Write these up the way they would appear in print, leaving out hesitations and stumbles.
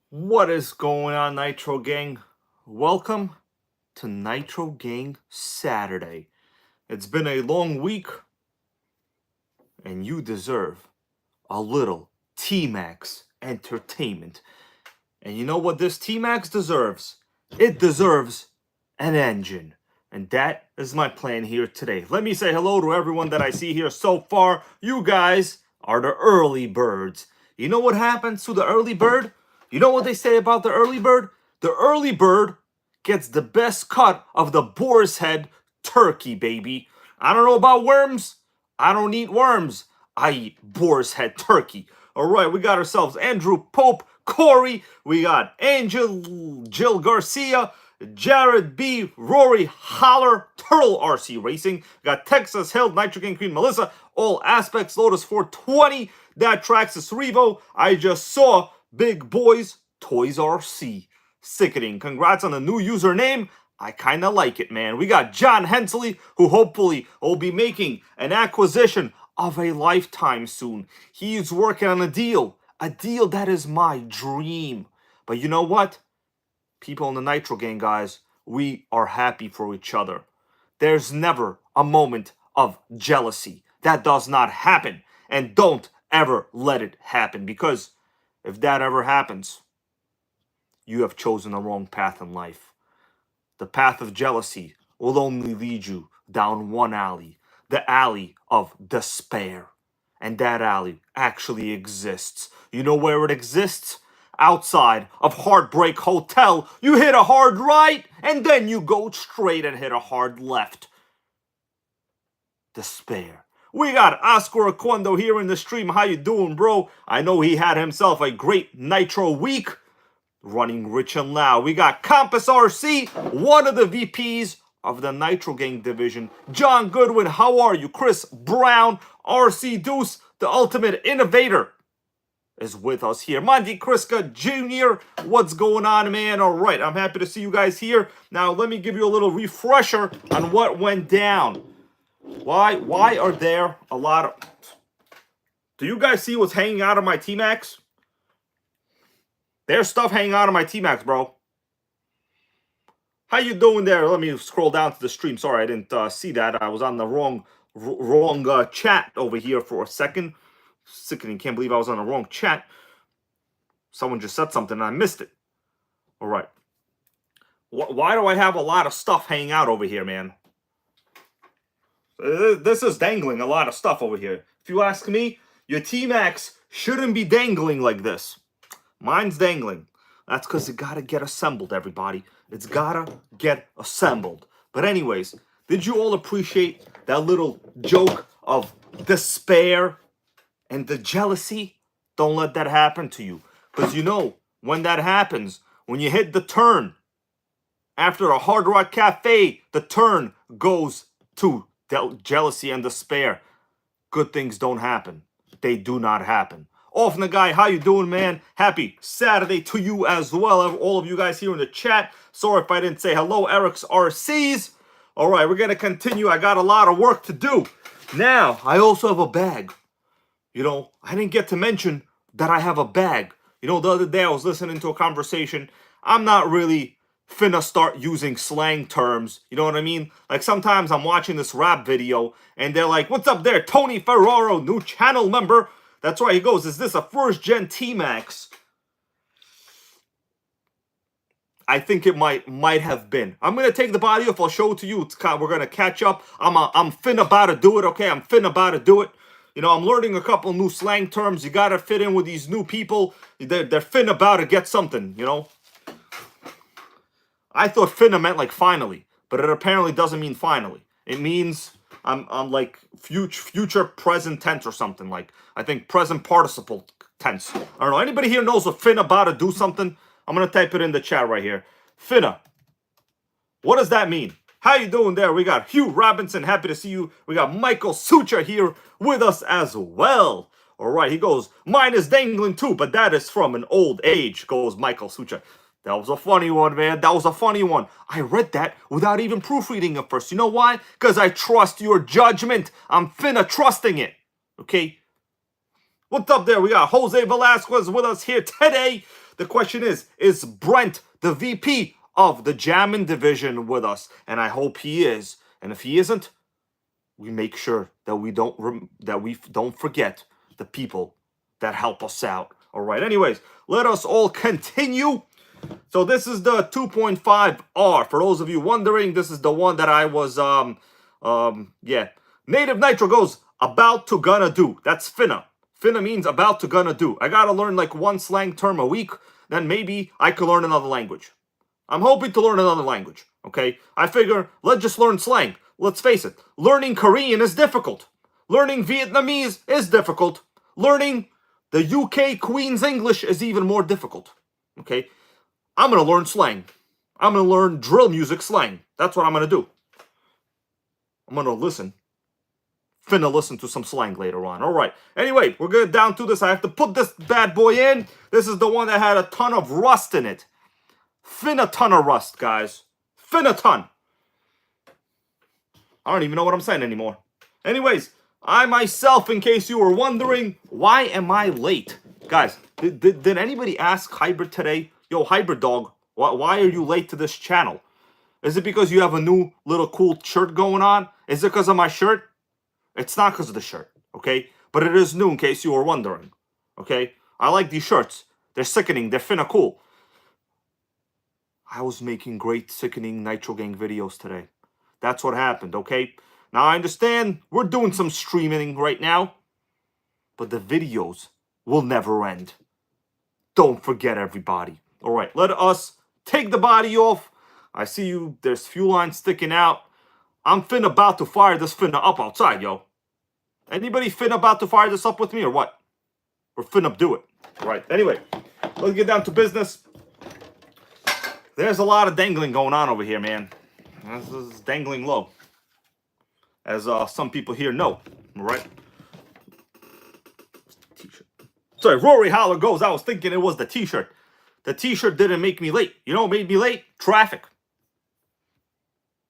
What is going on, Nitro Gang? Welcome to Nitro Gang Saturday. It's been a long week, and you deserve a little T-Maxx entertainment. And you know what this T-Maxx deserves? It deserves an engine. And that is my plan here today. Let me say hello to everyone that I see here so far. You guys are the early birds. You know what happens to the early bird? You know what they say about the early bird? The early bird gets the best cut of the boar's head turkey, baby. I don't know about worms. I don't eat worms. I eat boar's head turkey. All right, we got ourselves Andrew Pope, Corey. We got Angel, Jill Garcia, Jared B, Rory Holler, Turtle RC Racing. Got Texas Hill, Nitro King Queen Melissa, All Aspects, Lotus 420, that Traxxas Revo. I just saw Big Boys, Toys RC. Sickening. Congrats on the new username. I kind of like it, man. We got John Hensley, who hopefully will be making an acquisition of a lifetime soon. He's working on a deal that is my dream. But you know what? People in the Nitro Gang, guys, we are happy for each other. There's never a moment of jealousy. That does not happen. And don't ever let it happen, because if that ever happens, you have chosen the wrong path in life. The path of jealousy will only lead you down one alley, the alley of despair. And that alley actually exists. You know where it exists? Outside of Heartbreak Hotel. You hit a hard right, and then you go straight and hit a hard left. Despair. We got Oscar Aquendo here in the stream. How you doing, bro? I know he had himself a great Nitro week. Running rich and loud. We got Compass RC, one of the VPs of the Nitro Gang division. John Goodwin, how are you? Chris Brown, RC Deuce, the ultimate innovator, is with us here. Monty Kriska Jr., what's going on, man? All right, I'm happy to see you guys here. Now, let me give you a little refresher on what went down. Why are there a lot of... Do you guys see what's hanging out of my T-Maxx? There's stuff hanging out of my T-Maxx, bro. How you doing there? Let me scroll down to the stream. Sorry, I didn't see that. I was on the wrong chat over here for a second. Sickening. Can't believe I was on the wrong chat. Someone just said something and I missed it. All right. Why do I have a lot of stuff hanging out over here, man? This is dangling a lot of stuff over here. If you ask me, your T-Maxx shouldn't be dangling like this. Mine's dangling. That's because it gotta get assembled, everybody. It's gotta get assembled. But anyways, did you all appreciate that little joke of despair and the jealousy? Don't let that happen to you. Because you know, when that happens, when you hit the turn, after a Hard Rock Cafe, the turn goes to jealousy and despair. Good things don't happen. They do not happen. Off the guy, how you doing, man? Happy Saturday to you as well. All of you guys here in the chat. Sorry if I didn't say hello, Eric's RCs. All right, we're going to continue. I got a lot of work to do. Now, I also have a bag. You know, I didn't get to mention that I have a bag. You know, the other day I was listening to a conversation. I'm not really finna start using slang terms. You know what I mean? Like sometimes I'm watching this rap video and they're like, what's up there, Tony Ferraro, new channel member. That's right, he goes, is this a first-gen T-Maxx? I think it might have been. I'm going to take the body off. I'll show it to you. We're going to catch up. I'm finna about to do it, okay? I'm finna about to do it. You know, I'm learning a couple new slang terms. You got to fit in with these new people. They're finna about to get something, you know? I thought finna meant like finally, but it apparently doesn't mean finally. It means... I'm like future present tense or something, like I think present participle tense. I don't know. Anybody here knows what finna about to do something? I'm gonna type it in the chat right here. Finna. What does that mean? How you doing there? We got Hugh Robinson. Happy to see you. We got Michael Sucha here with us as well. All right, he goes, mine is dangling too, but that is from an old age, goes Michael Sucha. That was a funny one, man. That was a funny one. I read that without even proofreading it first. You know why? Because I trust your judgment. I'm finna trusting it. Okay? What's up there? We got Jose Velasquez with us here today. The question is Brent the VP of the Jammin' Division with us? And I hope he is. And if he isn't, we make sure that we don't forget the people that help us out. All right. Anyways, let us all continue. So this is the 2.5R. For those of you wondering, this is the one that I was yeah. Native Nitro goes about to gonna do. That's finna. Finna means about to gonna do. I gotta learn like one slang term a week. Then maybe I could learn another language. I'm hoping to learn another language. Okay. I figure let's just learn slang. Let's face it. Learning Korean is difficult. Learning Vietnamese is difficult. Learning the UK Queen's English is even more difficult. Okay. I'm gonna learn slang. I'm gonna learn drill music slang. That's what I'm gonna do. I'm gonna listen. Finna listen to some slang later on. All right. Anyway, we're good down to this. I have to put this bad boy in. This is the one that had a ton of rust in it. Finna ton of rust, guys. Finna ton. I don't even know what I'm saying anymore. Anyways, I myself, in case you were wondering, why am I late? Guys, did anybody ask Hybrid today? Yo, Hybrid Dog, why are you late to this channel? Is it because you have a new little cool shirt going on? Is it because of my shirt? It's not because of the shirt, okay? But it is new in case you were wondering, okay? I like these shirts. They're sickening. They're finna cool. I was making great sickening Nitro Gang videos today. That's what happened, okay? Now, I understand we're doing some streaming right now, but the videos will never end. Don't forget, everybody. All right, let us take the body off. I see you. There's fuel lines sticking out. I'm finna about to fire this finna up outside, yo. Anybody finna about to fire this up with me or what? We're finna do it. All right, anyway, let's get down to business. There's a lot of dangling going on over here, man. This is dangling low. As some people here know, all right? T-shirt. Sorry, Rory Holler goes, I was thinking it was the t-shirt. The t-shirt didn't make me late. You know what made me late? Traffic.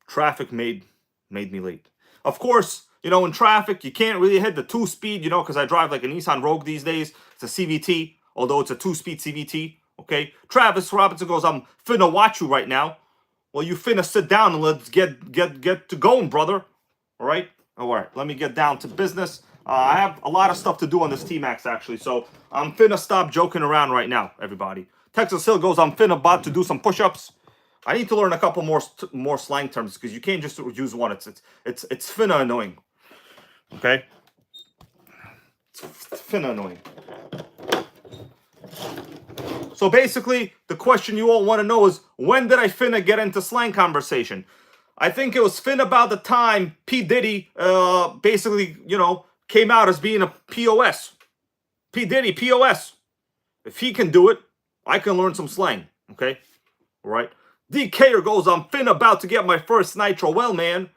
Traffic made me late. Of course, you know, in traffic, you can't really hit the 2-speed, you know, because I drive like a Nissan Rogue these days. It's a CVT, although it's a 2-speed CVT, okay? Travis Robinson goes, I'm finna watch you right now. Well, you finna sit down and let's get to going, brother. All right? All right, let me get down to business. I have a lot of stuff to do on this T-Maxx, actually, so I'm finna stop joking around right now, everybody. Texas Hill goes, I'm finna about to do some push-ups. I need to learn a couple more slang terms because you can't just use one. It's finna annoying. Okay? It's finna annoying. So basically, the question you all want to know is, when did I finna get into slang conversation? I think it was finna about the time P. Diddy basically, you know, came out as being a POS. P. Diddy, POS. If he can do it, I can learn some slang. Okay? All right? DKer goes, I'm finna about to get my first Nitro. Well, man,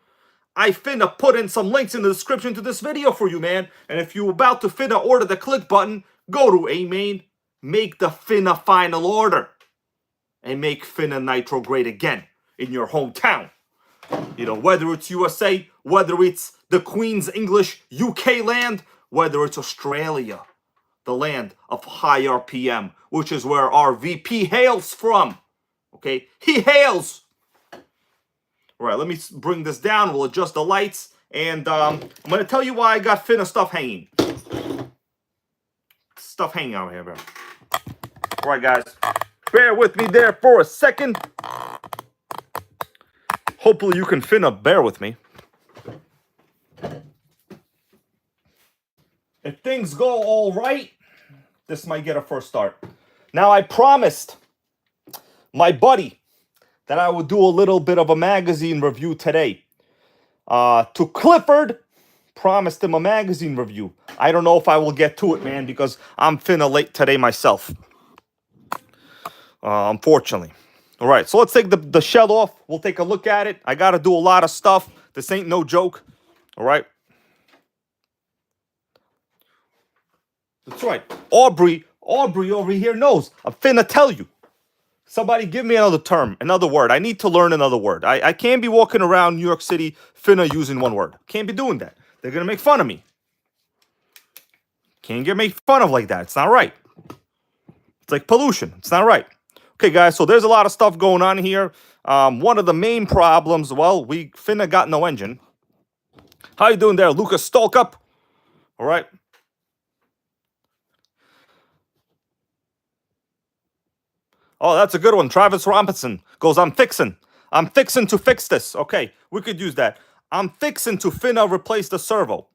I finna put in some links in the description to this video for you, man. And if you're about to finna order the click button, go to A-Main, make the finna final order, and make finna Nitro great again in your hometown. You know, whether it's USA, whether it's the Queen's English UK land, whether it's Australia, the land of high RPM, which is where our VP hails from. Okay, he hails. All right, let me bring this down. We'll adjust the lights, and I'm gonna tell you why I got finna stuff hanging. Stuff hanging out here, bro. All right, guys, bear with me there for a second. Hopefully, you can finna bear with me. If things go all right, this might get a first start. Now, I promised my buddy that I would do a little bit of a magazine review today. To Clifford, promised him a magazine review. I don't know if I will get to it, man, because I'm finna late today myself. Unfortunately. All right, so let's take the shell off. We'll take a look at it. I got to do a lot of stuff. This ain't no joke. All right. That's right. Aubrey over here knows. I'm finna tell you. Somebody give me another term, another word. I need to learn another word. I can't be walking around New York City finna using one word. Can't be doing that. They're going to make fun of me. Can't get made fun of like that. It's not right. It's like pollution. It's not right. Okay, guys, so there's a lot of stuff going on here. One of the main problems, well, we finna got no engine. How you doing there, Lucas Stolkup? All right. Oh, that's a good one. Travis Robinson goes, I'm fixing to fix this. Okay, we could use that. I'm fixing to finna replace the servo.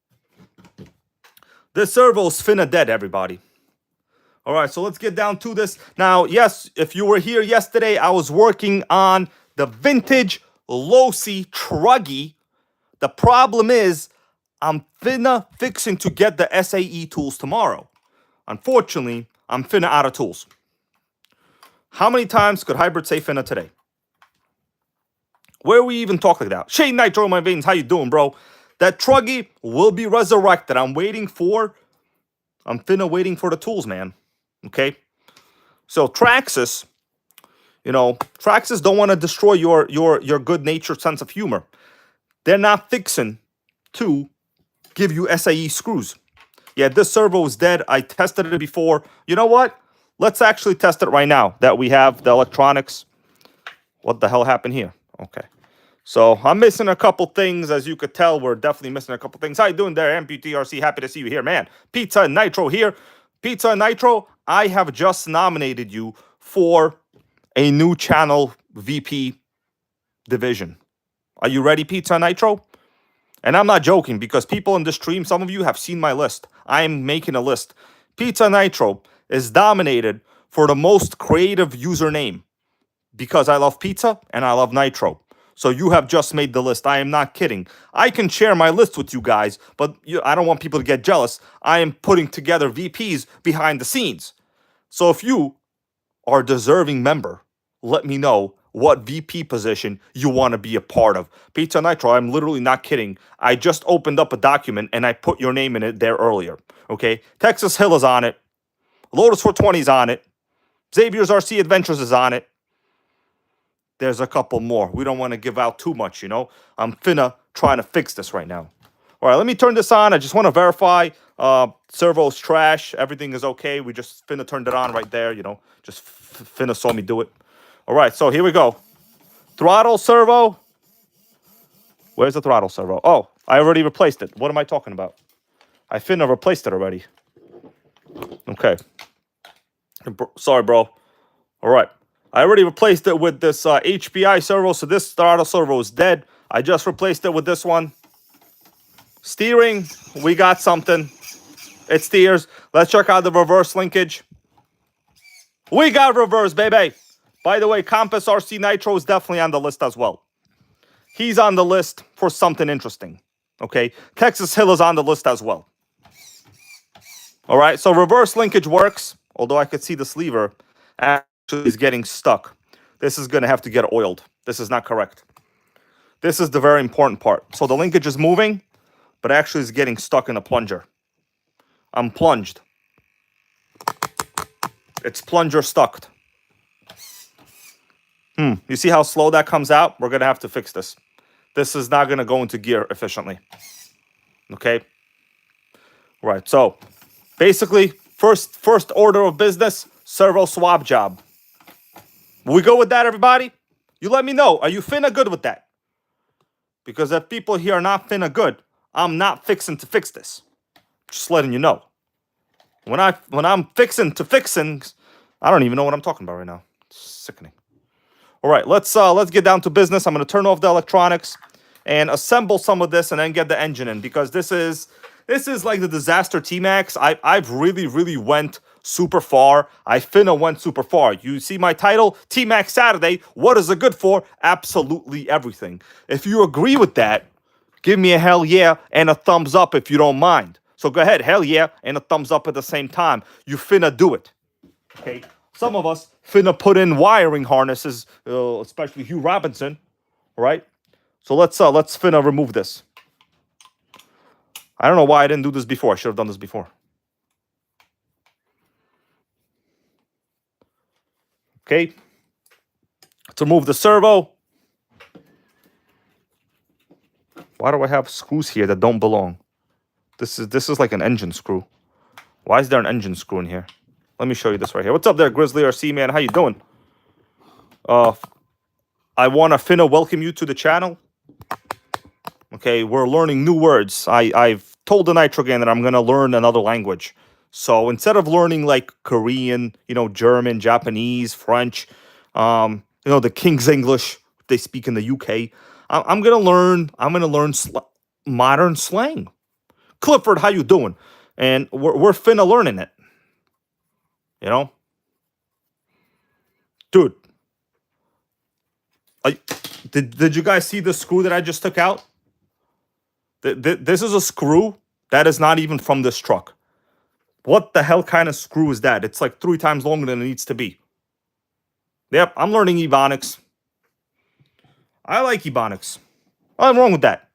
This servo's finna dead, everybody. All right, so let's get down to this. Now, yes, if you were here yesterday, I was working on the vintage Losi Truggy. The problem is, I'm finna fixing to get the SAE tools tomorrow. Unfortunately, I'm finna out of tools. How many times could Hybrid say finna today? Where we even talk like that? Shane Nitro in my veins, how you doing, bro? That Truggy will be resurrected. I'm waiting for the tools, man. Okay? So Traxxas, Traxxas don't want to destroy your good-natured sense of humor. They're not fixing to give you SAE screws. Yeah, this servo is dead. I tested it before. You know what? Let's actually test it right now that we have the electronics. What the hell happened here? Okay. So I'm missing a couple things. As you could tell, we're definitely missing a couple things. How you doing there, MPTRC? Happy to see you here, man. Pizza and Nitro here. Pizza and Nitro, I have just nominated you for a new channel VP division. Are you ready, Pizza and Nitro? And I'm not joking, because people in the stream, some of you have seen my list. I'm making a list. Pizza Nitro is dominated for the most creative username because I love pizza and I love Nitro. So you have just made the list. I am not kidding. I can share my list with you guys, but I don't want people to get jealous. I am putting together VPs behind the scenes. So if you are a deserving member, let me know what VP position you want to be a part of. Pizza Nitro, I'm literally not kidding. I just opened up a document and I put your name in it there earlier. Okay? Texas Hill is on it. Lotus 420 is on it. Xavier's RC Adventures is on it. There's a couple more. We don't want to give out too much, I'm trying to fix this right now. All right, let me turn this on. I just want to verify servo's trash. Everything is okay. We just turned it on right there, Just saw me do it. All right, so here we go. Throttle servo. Where's the throttle servo? Oh, I already replaced it. What am I talking about? I replaced it already. Okay. Sorry, bro. All right. I already replaced it with this HPI servo, so this throttle servo is dead. I just replaced it with this one. Steering, we got something. It steers. Let's check out the reverse linkage. We got reverse, baby. By the way, Compass RC Nitro is definitely on the list as well. He's on the list for something interesting. Okay? Texas Hill is on the list as well. All right, so reverse linkage works, although I could see this lever actually is getting stuck. This is going to have to get oiled. This is not correct. This is the very important part. So the linkage is moving, but actually is getting stuck in a plunger. I'm plunged. It's plunger stuck. You see how slow that comes out? We're going to have to fix this. This is not going to go into gear efficiently. Okay? Right, so basically, first order of business, servo swap job. Will we go with that, everybody? You let me know. Are you finna good with that? Because if people here are not finna good, I'm not fixing to fix this. Just letting you know. When I'm fixing, I don't even know what I'm talking about right now. It's sickening. All right, let's get down to business. I'm going to turn off the electronics and assemble some of this and then get the engine in, because this is like the disaster T-Maxx. I've really went super far. I went super far. You see my title, T-Maxx Saturday. What is it good for? Absolutely everything. If you agree with that, give me a hell yeah and a thumbs up if you don't mind. So go ahead, hell yeah, and a thumbs up at the same time. You finna do it. Okay? Some of us finna put in wiring harnesses, especially Hugh Robinson. All right? So let's finna remove this. I don't know why I didn't do this before. I should have done this before. Okay. Let's remove the servo. Why do I have screws here that don't belong? This is like an engine screw. Why is there an engine screw in here? Let me show you this right here. What's up there, Grizzly RC, man? How you doing? I want to finna welcome you to the channel. Okay, we're learning new words. I've told the Nitro Gang that I'm going to learn another language. So instead of learning like Korean, German, Japanese, French, the King's English they speak in the UK, I'm going to learn modern slang. Clifford, how you doing? And we're finna learning it. Dude. Did you guys see the screw that I just took out? This is a screw that is not even from this truck. What the hell kind of screw is that? It's like 3 times longer than it needs to be. Yep, I'm learning Ebonics. I like Ebonics. Nothing wrong with that.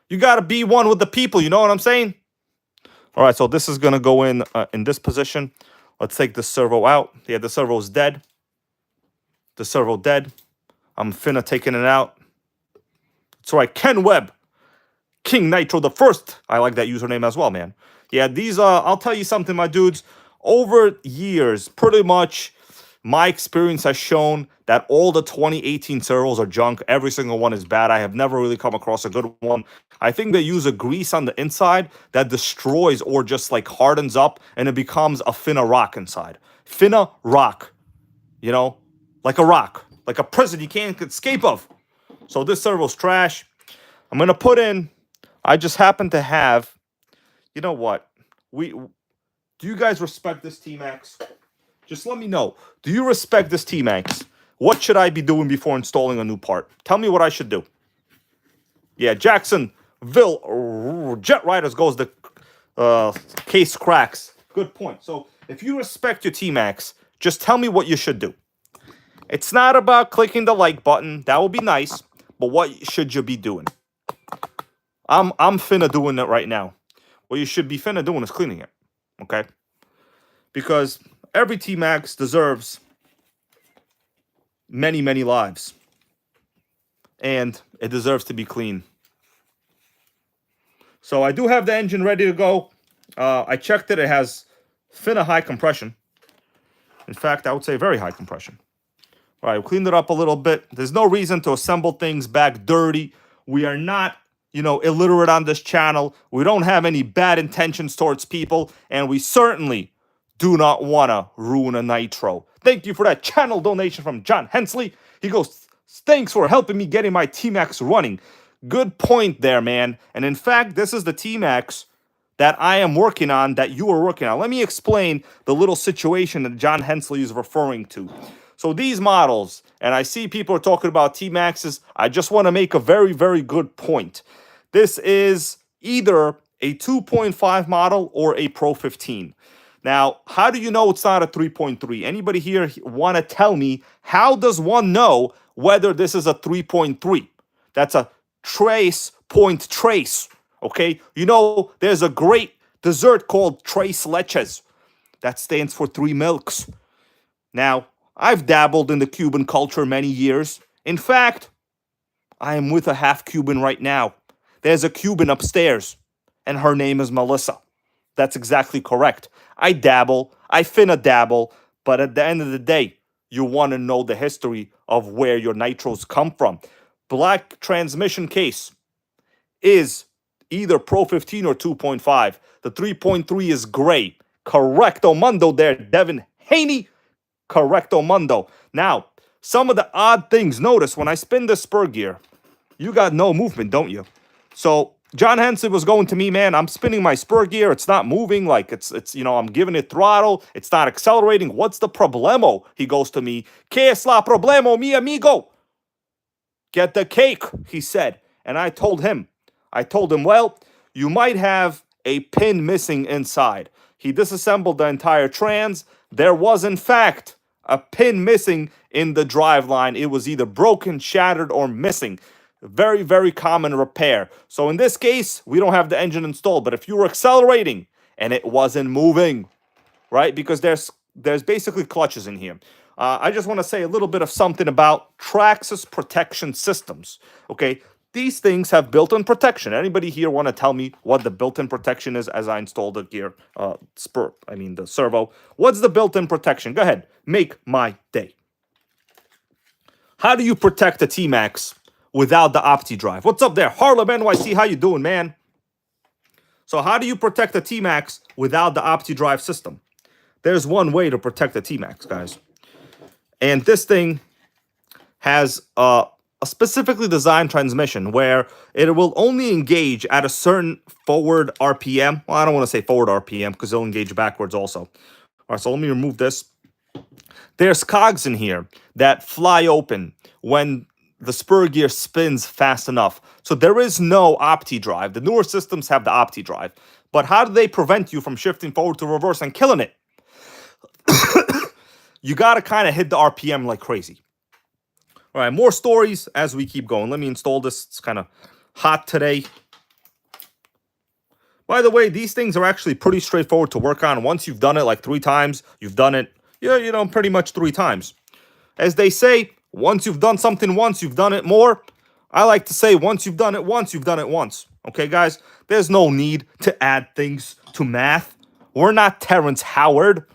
You got to be one with the people, you know what I'm saying? All right, so this is going to go in this position. Let's take the servo out. Yeah, the servo's dead. The servo dead. I'm finna taking it out. That's right, Ken Webb. King Nitro the First. I like that username as well, man. Yeah, these I'll tell you something, my dudes. Over years, pretty much my experience has shown that all the 2018 servos are junk. Every single one is bad. I have never really come across a good one. I think they use a grease on the inside that destroys or just like hardens up and it becomes a finna rock inside. Finna rock. Like a rock. Like a prison you can't escape of. So this servo's trash. I'm going to put in... I just happen to have, you know what? Do you guys respect this T-Maxx? Just let me know. Do you respect this T-Maxx? What should I be doing before installing a new part? Tell me what I should do. Yeah, Jacksonville Jet Riders goes the case cracks. Good point. So if you respect your T-Maxx, just tell me what you should do. It's not about clicking the like button. That would be nice. But what should you be doing? I'm finna doing it right now. What you should be finna doing is cleaning it. Okay? Because every T-Maxx deserves many, many lives. And it deserves to be clean. So I do have the engine ready to go. I checked it. It has finna high compression. In fact, I would say very high compression. All right, we cleaned it up a little bit. There's no reason to assemble things back dirty. We are not... illiterate on this channel. We don't have any bad intentions towards people, and we certainly do not want to ruin a Nitro. Thank you for that channel donation from John Hensley. He goes, thanks for helping me getting my T-Maxx running. Good point there, man. And in fact, this is the T-Maxx that I am working on, that you are working on. Let me explain the little situation that John Hensley is referring to. So these models, and I see people are talking about T-Maxxes, I just want to make a very, very good point. This is either a 2.5 model or a Pro 15. Now, how do you know it's not a 3.3? Anybody here want to tell me, how does one know whether this is a 3.3? That's a point trace, okay? There's a great dessert called Tres Leches. That stands for 3 milks. Now, I've dabbled in the Cuban culture many years. In fact, I am with a half Cuban right now. There's a Cuban upstairs, and her name is Melissa. That's exactly correct. I dabble, I finna dabble, but at the end of the day, you want to know the history of where your nitros come from. Black transmission case is either Pro 15 or 2.5. The 3.3 is gray. Correcto mundo there, Devin Haney. Correcto mundo. Now, some of the odd things. Notice when I spin the spur gear, you got no movement, don't you? So John Hensley was going to me, man, I'm spinning my spur gear. It's not moving. Like it's I'm giving it throttle. It's not accelerating. What's the problemo? He goes to me. ¿Qué es la problema, mi amigo? Get the cake, he said. And I told him, well, you might have a pin missing inside. He disassembled the entire trans. There was, in fact, a pin missing in the driveline. It was either broken, shattered, or missing. Very, very common repair. So in this case, we don't have the engine installed. But if you were accelerating and it wasn't moving, right? Because there's basically clutches in here. I just want to say a little bit of something about Traxxas protection systems. Okay, these things have built-in protection. Anybody here want to tell me what the built-in protection is as I install the gear, the servo? What's the built-in protection? Go ahead, make my day. How do you protect the T-Maxx without the Opti drive? What's up there? Harlem NYC, how you doing, man? So how do you protect the T-Maxx without the Opti drive system? There's one way to protect the T-Maxx, guys. And this thing has a specifically designed transmission where it will only engage at a certain forward RPM. Well, I don't want to say forward RPM because it'll engage backwards also. All right, so let me remove this. There's cogs in here that fly open when the spur gear spins fast enough. So there is no Opti drive. The newer systems have the Opti drive. But how do they prevent you from shifting forward to reverse and killing it? You got to kind of hit the RPM like crazy. All right, more stories as we keep going. Let me install this. It's kind of hot today. By the way, these things are actually pretty straightforward to work on. Once you've done it like 3 times, you've done it, pretty much 3 times. As they say, once you've done something once, you've done it more. I like to say once you've done it once, you've done it once. Okay, guys? There's no need to add things to math. We're not Terrence Howard.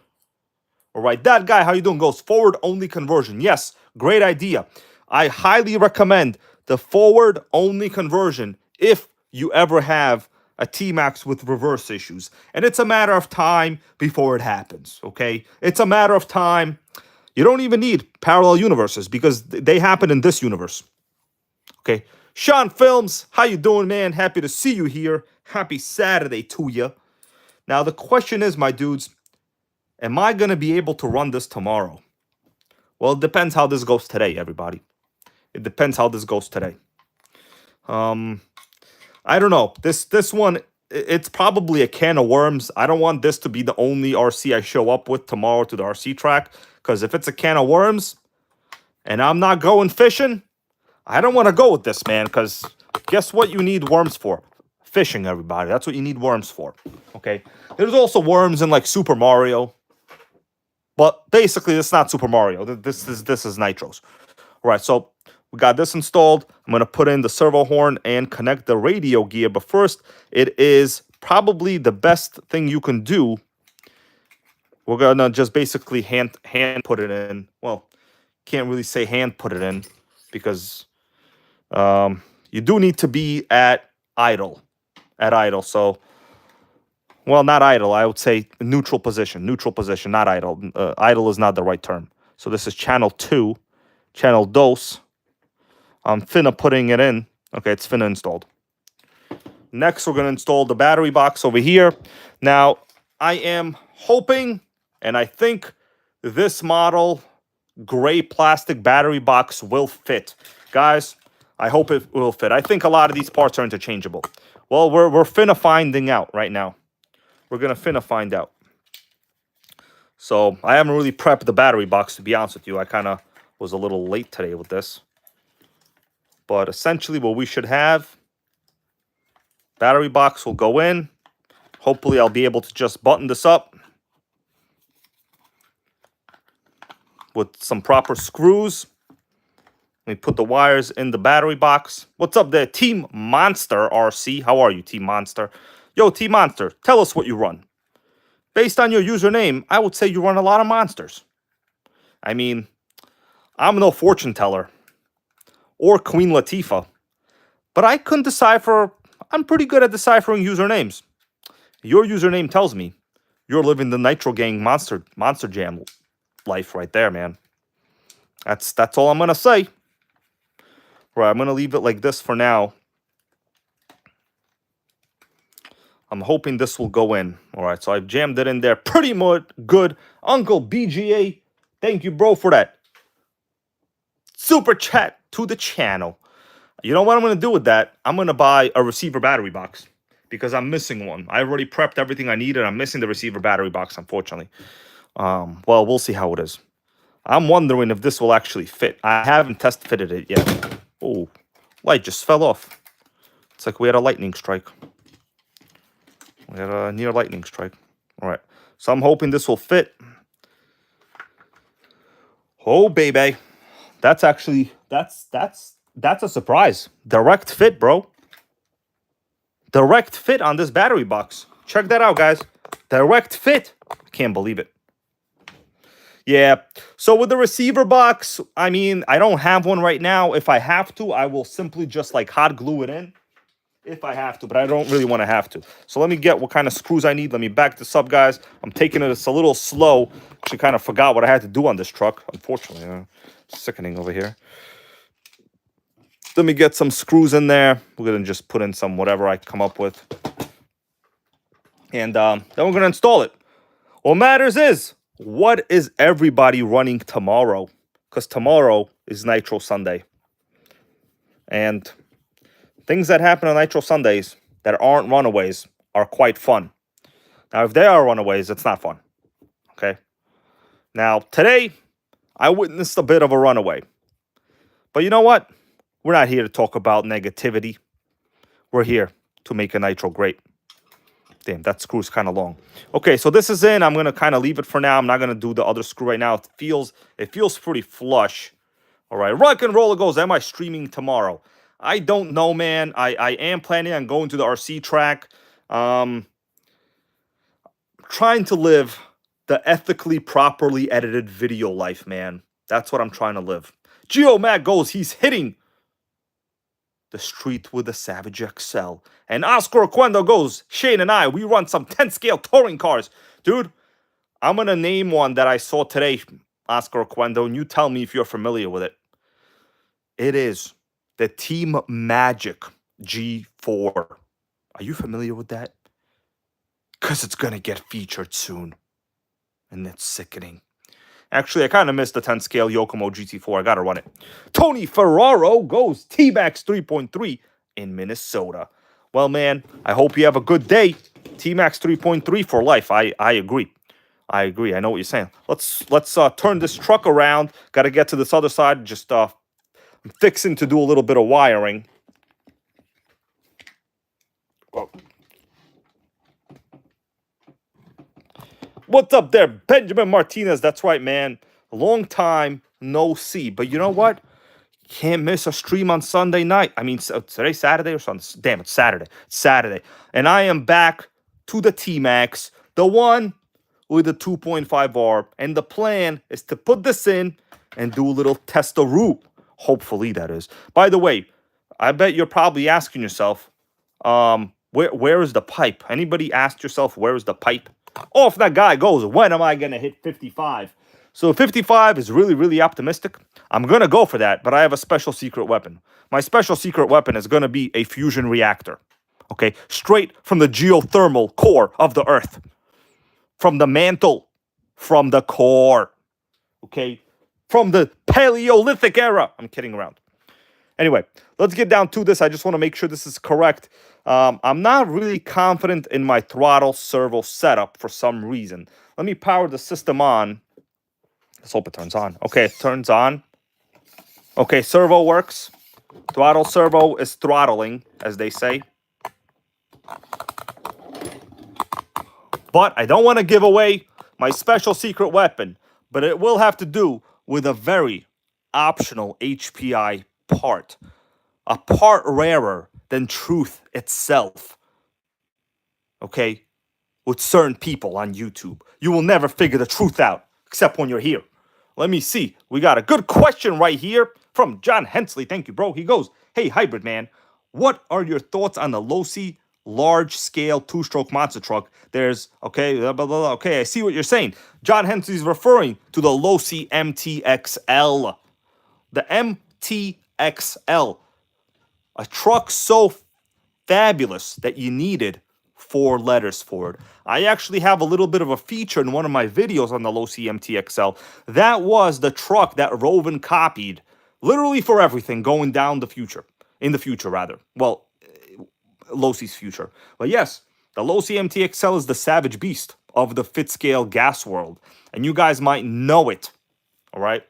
All right, that guy, how you doing, goes forward-only conversion. Yes, great idea. I highly recommend the forward-only conversion if you ever have a T-Maxx with reverse issues. And it's a matter of time before it happens, okay? It's a matter of time. You don't even need parallel universes because they happen in this universe, okay? Sean Films, how you doing, man? Happy to see you here. Happy Saturday to you. Now, the question is, my dudes, am I going to be able to run this tomorrow? Well, it depends how this goes today, everybody. It depends how this goes today. I don't know. This one, it's probably a can of worms. I don't want this to be the only RC I show up with tomorrow to the RC track. Because if it's a can of worms and I'm not going fishing, I don't want to go with this, man. Because guess what you need worms for? Fishing, everybody. That's what you need worms for. Okay? There's also worms in like Super Mario. But basically, it's not Super Mario. This is Nitros. All right, so we got this installed. I'm going to put in the servo horn and connect the radio gear. But first, it is probably the best thing you can do. We're going to just basically hand put it in. Well, can't really say hand put it in because you do need to be at idle. So, well, not idle. I would say neutral position, not idle. Idle is not the right term. So this is channel 2, channel dos. I'm finna putting it in. Okay, it's finna installed. Next, we're going to install the battery box over here. Now, I am hoping, and I think this model gray plastic battery box will fit. Guys, I hope it will fit. I think a lot of these parts are interchangeable. Well, we're finna finding out right now. We're going to finna find out. So, I haven't really prepped the battery box, to be honest with you. I kind of was a little late today with this. But essentially what we should have, battery box will go in. Hopefully I'll be able to just button this up with some proper screws. Let me put the wires in the battery box. What's up there, Team Monster RC? How are you, Team Monster? Yo, Team Monster, tell us what you run. Based on your username, I would say you run a lot of monsters. I mean, I'm no fortune teller or Queen Latifah, but I couldn't decipher. I'm pretty good at deciphering usernames. Your username tells me you're living the Nitro Gang Monster Jam life right there, man. That's all I'm gonna say. Right, I'm gonna leave it like this for now. I'm hoping this will go in. All right, so I've jammed it in there pretty much good. Uncle BGA, thank you, bro, for that super chat to the channel. You know what I'm going to do with that? I'm going to buy a receiver battery box because I'm missing one. I already prepped everything I needed. I'm missing the receiver battery box, unfortunately. Well, we'll see how it is. I'm wondering if this will actually fit. I haven't test fitted it yet. Oh, light just fell off. It's like we had a lightning strike. We had a near lightning strike. All right. So I'm hoping this will fit. Oh, baby. That's actually, that's That's a surprise. Direct fit, bro. Direct fit on this battery box. Check that out, guys. Direct fit. I can't believe it. Yeah. So with the receiver box, I mean, I don't have one right now. If I have to, I will simply just like hot glue it in. If I have to, but I don't really want to have to. So let me get what kind of screws I need. Let me back this up, guys. I'm taking it. It's a little slow. Actually, kind of forgot what I had to do on this truck, unfortunately. Sickening over here. Let me get some screws in there. We're going to just put in some whatever I come up with. And then we're going to install it. What matters is, what is everybody running tomorrow? Because tomorrow is Nitro Sunday. And things that happen on Nitro Sundays that aren't runaways are quite fun. Now, if they are runaways, it's not fun. Okay? Now, today, I witnessed a bit of a runaway. But you know what? We're not here to talk about negativity. We're here to make a Nitro great. Damn, that screw's kind of long. Okay, so this is in. I'm going to kind of leave it for now. I'm not going to do the other screw right now. It feels pretty flush. All right, rock and roller goes. Am I streaming tomorrow? I don't know, man. I am planning on going to the RC track. Trying to live the ethically, properly edited video life, man. That's what I'm trying to live. Geo Matt goes, he's hitting the street with a Savage XL. And Oscar Oquendo goes, Shane and I, we run some 10-scale touring cars. Dude, I'm going to name one that I saw today, Oscar Oquendo, and you tell me if you're familiar with it. It is the Team Magic G4. Are you familiar with that? Because it's going to get featured soon. And it's sickening. Actually, I kind of missed the 10-scale Yokomo GT4. I got to run it. Tony Ferraro goes T-Maxx 3.3 in Minnesota. Well, man, I hope you have a good day. T-Maxx 3.3 for life. I agree. I agree. I know what you're saying. Let's turn this truck around. Got to get to this other side. Just I'm fixing to do a little bit of wiring. Whoa. What's up there, Benjamin Martinez? That's right, man. A long time no see. But you know what? Can't miss a stream on Sunday night. I mean, today's Saturday or Sunday? Damn, it's Saturday. It's Saturday. And I am back to the T-Maxx, the one with the 2.5R. And the plan is to put this in and do a little test-a-root. Hopefully, that is. By the way, I bet you're probably asking yourself, where is the pipe? Anybody asked yourself, where is the pipe? Off that guy goes, when am I going to hit 55? So 55 is really, really optimistic. I'm going to go for that, but I have a special secret weapon. My special secret weapon is going to be a fusion reactor. Okay, straight from the geothermal core of the Earth. From the mantle, from the core. Okay, from the Paleolithic era. I'm kidding around. Anyway, let's get down to this. I just want to make sure this is correct. I'm not really confident in my throttle servo setup for some reason. Let me power the system on. Let's hope it turns on. Okay, it turns on. Okay, servo works. Throttle servo is throttling, as they say. But I don't want to give away my special secret weapon. But it will have to do with a very optional HPI part. A part rarer than truth itself. Okay? With certain people on YouTube. You will never figure the truth out, except when you're here. Let me see. We got a good question right here from John Hensley. Thank you, bro. He goes, hey, Hybrid Man, what are your thoughts on the Losi large-scale two-stroke monster truck? There's, okay, blah, blah, blah. Okay, I see what you're saying. John Hensley's referring to the Losi MTXL. The MTXL. A truck so fabulous that you needed 4 letters for it. I actually have a little bit of a feature in one of my videos on the Losi MTXL. That was the truck that Roven copied literally for everything going down the future. In the future, rather. Well, Losi's future. But yes, the Losi MTXL is the savage beast of the fit-scale gas world. And you guys might know it. All right?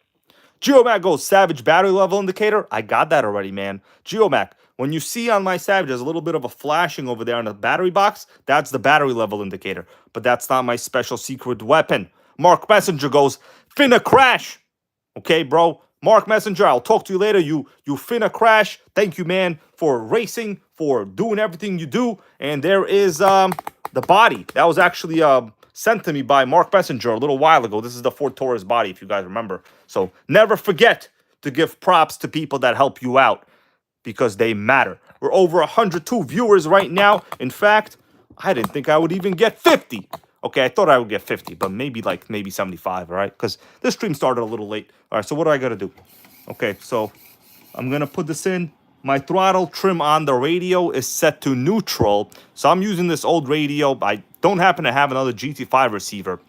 Geomac goes, Savage battery level indicator. I got that already, man. Geomac, when you see on my Savage, there's a little bit of a flashing over there on the battery box. That's the battery level indicator. But that's not my special secret weapon. Mark Messenger goes, finna crash. Okay, bro. Mark Messenger, I'll talk to you later. You finna crash. Thank you, man, for racing, for doing everything you do. And there is the body. That was actually sent to me by Mark Messenger a little while ago. This is the Ford Taurus body, if you guys remember. So never forget to give props to people that help you out, because they matter. We're over 102 viewers right now. In fact, I didn't think I would even get 50. Okay, I thought I would get 50, but maybe 75, all right? Because this stream started a little late. All right, so what do I got to do? Okay, so I'm going to put this in. My throttle trim on the radio is set to neutral. So I'm using this old radio. I don't happen to have another GT5 receiver.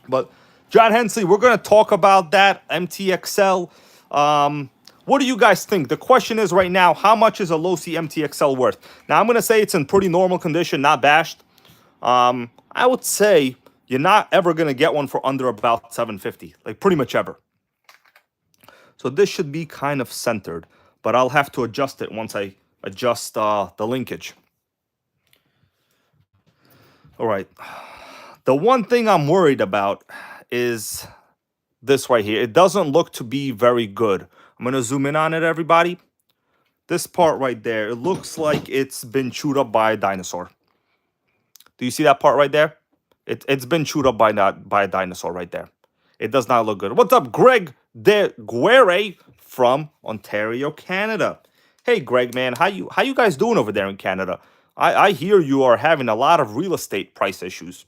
But John Hensley, we're going to talk about that MTXL. What do you guys think? The question is right now, how much is a low C MTXL worth? Now, I'm going to say it's in pretty normal condition, not bashed. I would say you're not ever going to get one for under about $750, like pretty much ever. So this should be kind of centered, but I'll have to adjust it once I adjust the linkage. All right. The one thing I'm worried about is this right here. It doesn't look to be very good. I'm going to zoom in on it, everybody. This part right there, it looks like it's been chewed up by a dinosaur. Do you see that part right there? It's been chewed up by a dinosaur right there. It does not look good. What's up, Greg De Guerre from Ontario, Canada? Hey, Greg, man, how you guys doing over there in Canada? I hear you are having a lot of real estate price issues.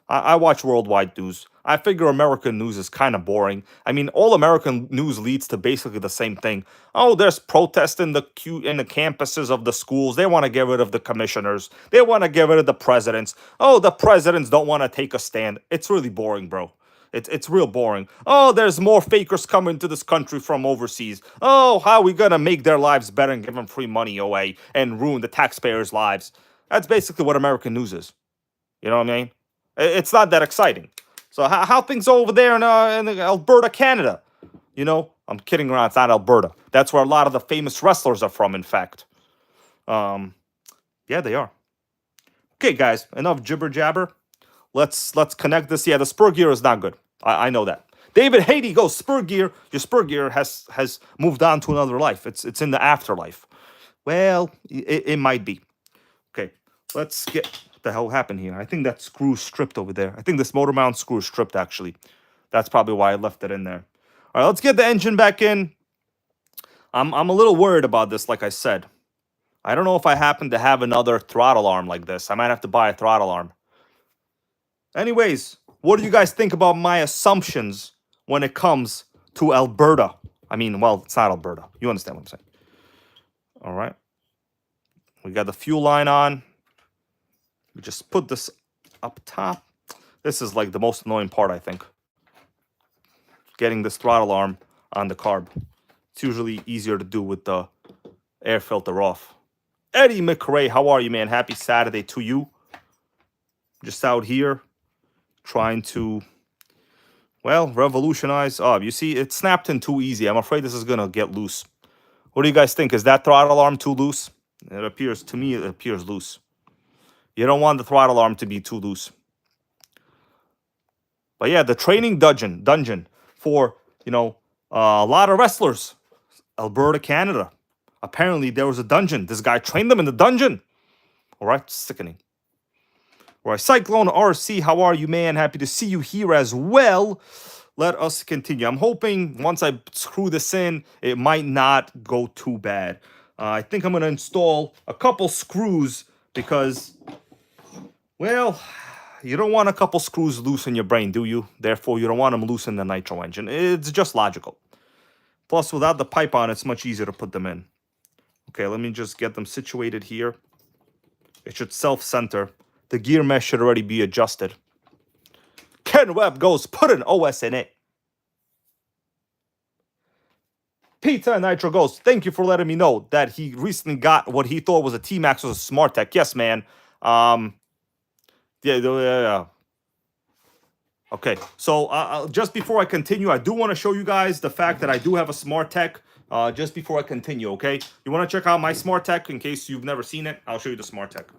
I watch worldwide news. I figure American news is kind of boring. I mean, all American news leads to basically the same thing. Oh, there's protests in the campuses of the schools. They want to get rid of the commissioners. They want to get rid of the presidents. Oh, the presidents don't want to take a stand. It's really boring, bro. It's real boring. Oh, there's more fakers coming to this country from overseas. Oh, how are we going to make their lives better and give them free money away and ruin the taxpayers' lives? That's basically what American news is. You know what I mean? It's not that exciting. So how things over there in Alberta, Canada? You know, I'm kidding around. It's not Alberta. That's where a lot of the famous wrestlers are from, in fact. Yeah, they are. Okay, guys, enough jibber jabber. Let's connect this. Yeah, the spur gear is not good. I know that. David Haiti goes, spur gear. Your spur gear has moved on to another life. It's in the afterlife. Well, it might be. Okay, let's get... What the hell happened here? I think that screw stripped over there. I think this motor mount screw is stripped, actually. That's probably why I left it in there. All right, let's get the engine back in. I'm a little worried about this, like I said. I don't know if I happen to have another throttle arm like this. I might have to buy a throttle arm. Anyways, what do you guys think about my assumptions when it comes to Alberta? I mean, well, it's not Alberta. You understand what I'm saying. All right. We got the fuel line on. We just put this up top. This is like the most annoying part, I think. Getting this throttle arm on the carb. It's usually easier to do with the air filter off. Eddie McRae, how are you, man? Happy Saturday to you. Just out here trying to, well, revolutionize. Oh, you see, it snapped in too easy. I'm afraid this is going to get loose. What do you guys think? Is that throttle arm too loose? It appears, to me, it appears loose. You don't want the throttle arm to be too loose. But yeah, the training dungeon for, you know, a lot of wrestlers. Alberta, Canada. Apparently, there was a dungeon. This guy trained them in the dungeon. All right, sickening. All right, Cyclone RC, how are you, man? Happy to see you here as well. Let us continue. I'm hoping once I screw this in, it might not go too bad. I think I'm going to install a couple screws because, well, you don't want a couple screws loose in your brain, do you? Therefore, you don't want them loose in the nitro engine. It's just logical. Plus, without the pipe on, it's much easier to put them in. Okay, let me just get them situated here. It should self-center. The gear mesh should already be adjusted. Ken Webb goes, put an OS in it. Peter Nitro goes, thank you for letting me know that he recently got what he thought was a T-Maxx was a Smart Tech. Yes, man. Yeah. Okay, so just before I continue, I do want to show you guys the fact that I do have a Smart Tech. Just before I continue, okay? You want to check out my Smart Tech in case you've never seen it? I'll show you the Smart Tech.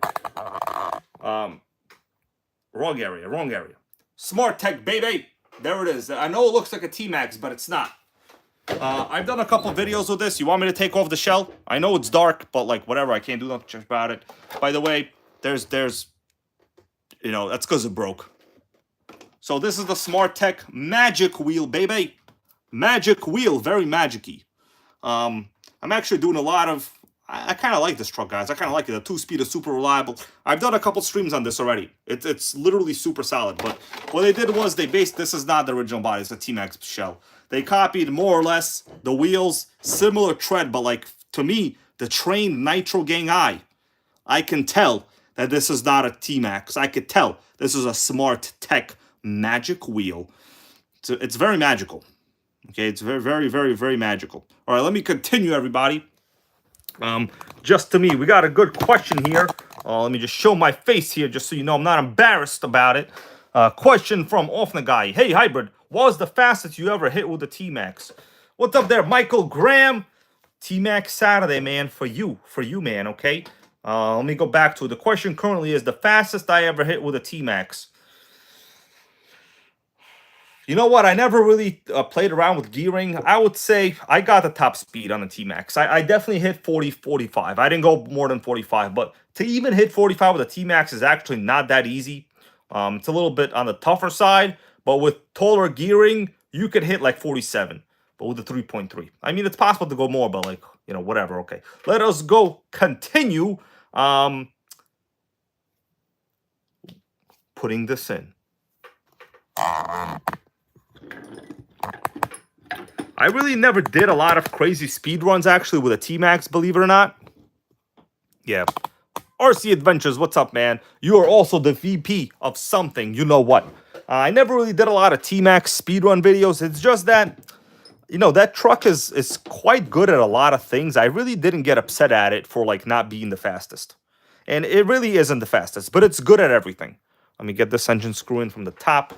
Wrong area. Smart Tech, baby. There it is. I know it looks like a T-Maxx, but it's not. I've done a couple videos with this. You want me to take off the shell? I know it's dark, but like whatever, I can't do nothing about it. By the way, there's you know, that's because it broke. So this is the Smart Tech Magic Wheel, baby. Magic Wheel, very magic-y. I'm actually doing a lot of... I kind of like this truck, guys. I kind of like it. The 2-speed is super reliable. I've done a couple streams on this already. It's literally super solid. But what they did was they based... This is not the original body. It's a T-Maxx shell. They copied more or less the wheels, similar tread, but like, to me, the trained Nitro gang eye, I can tell that this is not a T-Maxx. I could tell this is a Smart Tech Magic Wheel. It's very magical. Okay, it's very, very, very, very magical. All right, let me continue, everybody. Just to me, we got a good question here. Let me just show my face here, just so you know I'm not embarrassed about it. Question from Offna Guy. Hey, Hybrid, what was the fastest you ever hit with the T-Maxx? What's up there, Michael Graham? T-Maxx Saturday, man, for you, man, okay? Let me go back to it. The question currently is the fastest I ever hit with a T-Maxx. You know what? I never really played around with gearing. I would say I got the top speed on the T-Maxx. I definitely hit 40, 45. I didn't go more than 45, but to even hit 45 with a T-Maxx is actually not that easy. It's a little bit on the tougher side, but with taller gearing, you could hit like 47, but with the 3.3. I mean, it's possible to go more, but like, you know, whatever. Okay, let us go continue putting this in. I really never did a lot of crazy speed runs, actually, with a T-Maxx, believe it or not. Yeah. RC Adventures, what's up, man? You are also the VP of something, you know what. I never really did a lot of T-Maxx speedrun videos. It's just that, you know, that truck is quite good at a lot of things. I really didn't get upset at it for, like, not being the fastest. And it really isn't the fastest, but it's good at everything. Let me get this engine screw in from the top.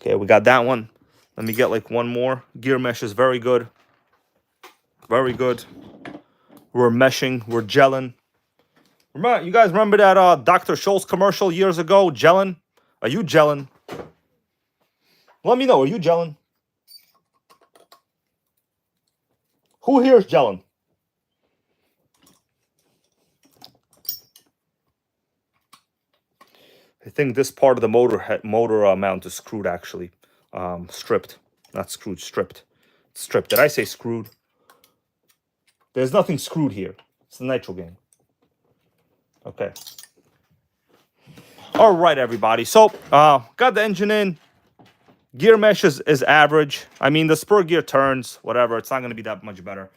Okay, we got that one. Let me get like one more. Gear mesh is very good. Very good. We're meshing. We're gelling. Remember, you guys remember that Dr. Scholl's commercial years ago? Gelling? Are you gelling? Let me know. Are you gelling? Who here is gelling? I think this part of the motor mount is screwed, actually. Stripped. Not screwed, stripped. Stripped. Did I say screwed? There's nothing screwed here. It's the Nitro gang. Okay. All right, everybody. So, got the engine in. Gear mesh is average. I mean, the spur gear turns, whatever. It's not going to be that much better.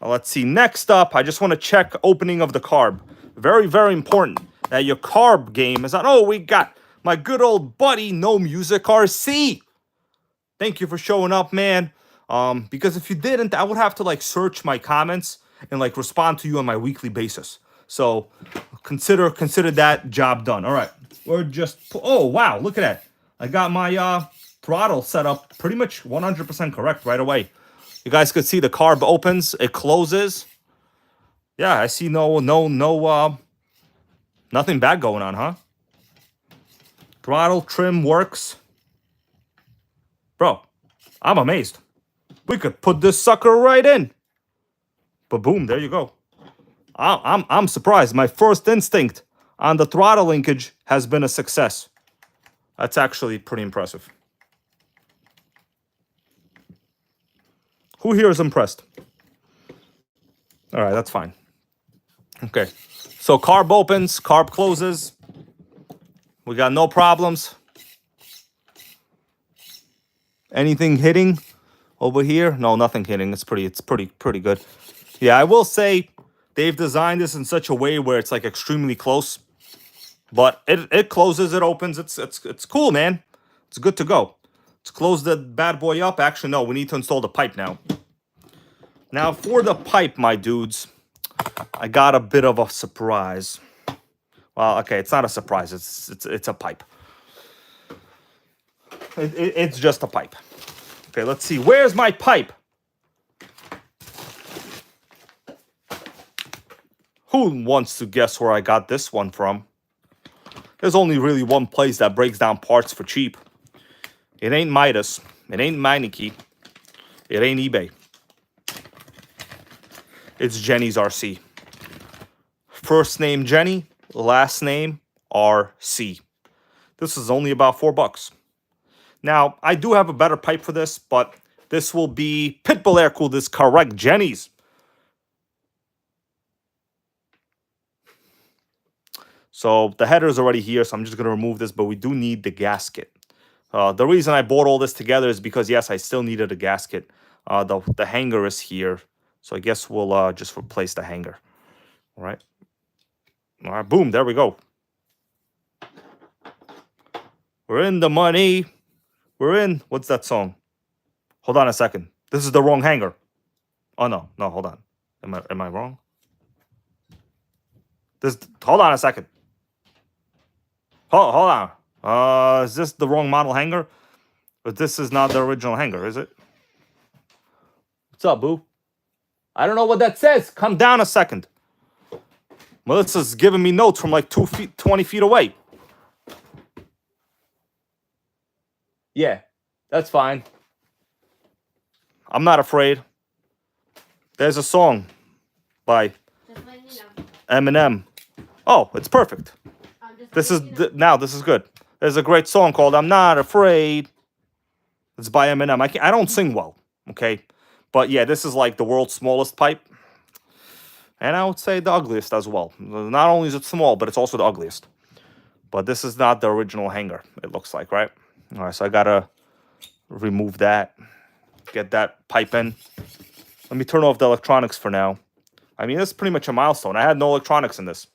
Let's see. Next up, I just want to check opening of the carb. Very, very important that your carb game is on. Oh, we got my good old buddy, No Music RC. Thank you for showing up, man. Because if you didn't, I would have to like search my comments and like respond to you on my weekly basis. So consider that job done. All right, we're just. Oh wow, look at that! I got my throttle set up pretty much 100% correct right away. You guys could see the carb opens, it closes. Yeah, I see nothing bad going on, huh? Throttle trim works. Bro, I'm amazed. We could put this sucker right in. But boom, there you go. I'm surprised. My first instinct on the throttle linkage has been a success. That's actually pretty impressive. Who here is impressed? All right, that's fine. Okay, so carb opens, carb closes. We got no problems. Anything hitting over here? No, nothing hitting. It's pretty good. Yeah, I will say they've designed this in such a way where it's like extremely close. But it closes, it opens. It's cool, man. It's good to go. Let's close the bad boy up. Actually, no, we need to install the pipe now. Now for the pipe, my dudes, I got a bit of a surprise. Well, okay, it's not a surprise. It's a pipe. It's just a pipe. Okay, let's see. Where's my pipe? Who wants to guess where I got this one from? There's only really one place that breaks down parts for cheap. It ain't Midas. It ain't Meineke. It ain't eBay. It's Jenny's RC. First name Jenny, last name RC. This is only about $4. Now, I do have a better pipe for this, but this will be Pitbull air cooled is correct, Jenny's. So the header is already here, so I'm just going to remove this, but we do need the gasket. The reason I bought all this together is because, yes, I still needed a gasket. The hanger is here, so I guess we'll just replace the hanger. All right. All right, boom, there we go. We're in the money. We're in. What's that song? Hold on a second. This is the wrong hanger. Oh, no, hold on. Am I wrong? Hold on a second. Hold on. Is this the wrong model hanger? But this is not the original hanger, is it? What's up, boo? I don't know what that says. Come down a second. Melissa's giving me notes from like 20 feet away. Yeah, that's fine. I'm not afraid. There's a song by Eminem. Oh, it's perfect. This is good. There's a great song called "I'm Not Afraid." It's by Eminem. I don't sing well, okay, but yeah, this is like the world's smallest pipe, and I would say the ugliest as well. Not only is it small, but it's also the ugliest. But this is not the original hanger. It looks like, right? All right, so I gotta remove that, get that pipe in. Let me turn off the electronics for now. I mean, this is pretty much a milestone. I had no electronics in this.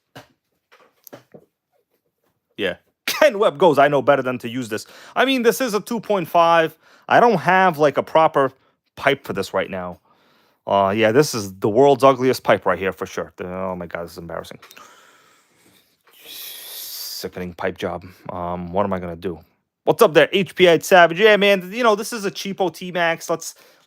Yeah. Ken Webb goes, I know better than to use this. I mean, this is a 2.5. I don't have like a proper pipe for this right now. Yeah, this is the world's ugliest pipe right here for sure. Oh my God, this is embarrassing. Sickening pipe job. What am I gonna do? What's up there, HPA Savage? Yeah, man, you know, this is a cheapo T-Maxx.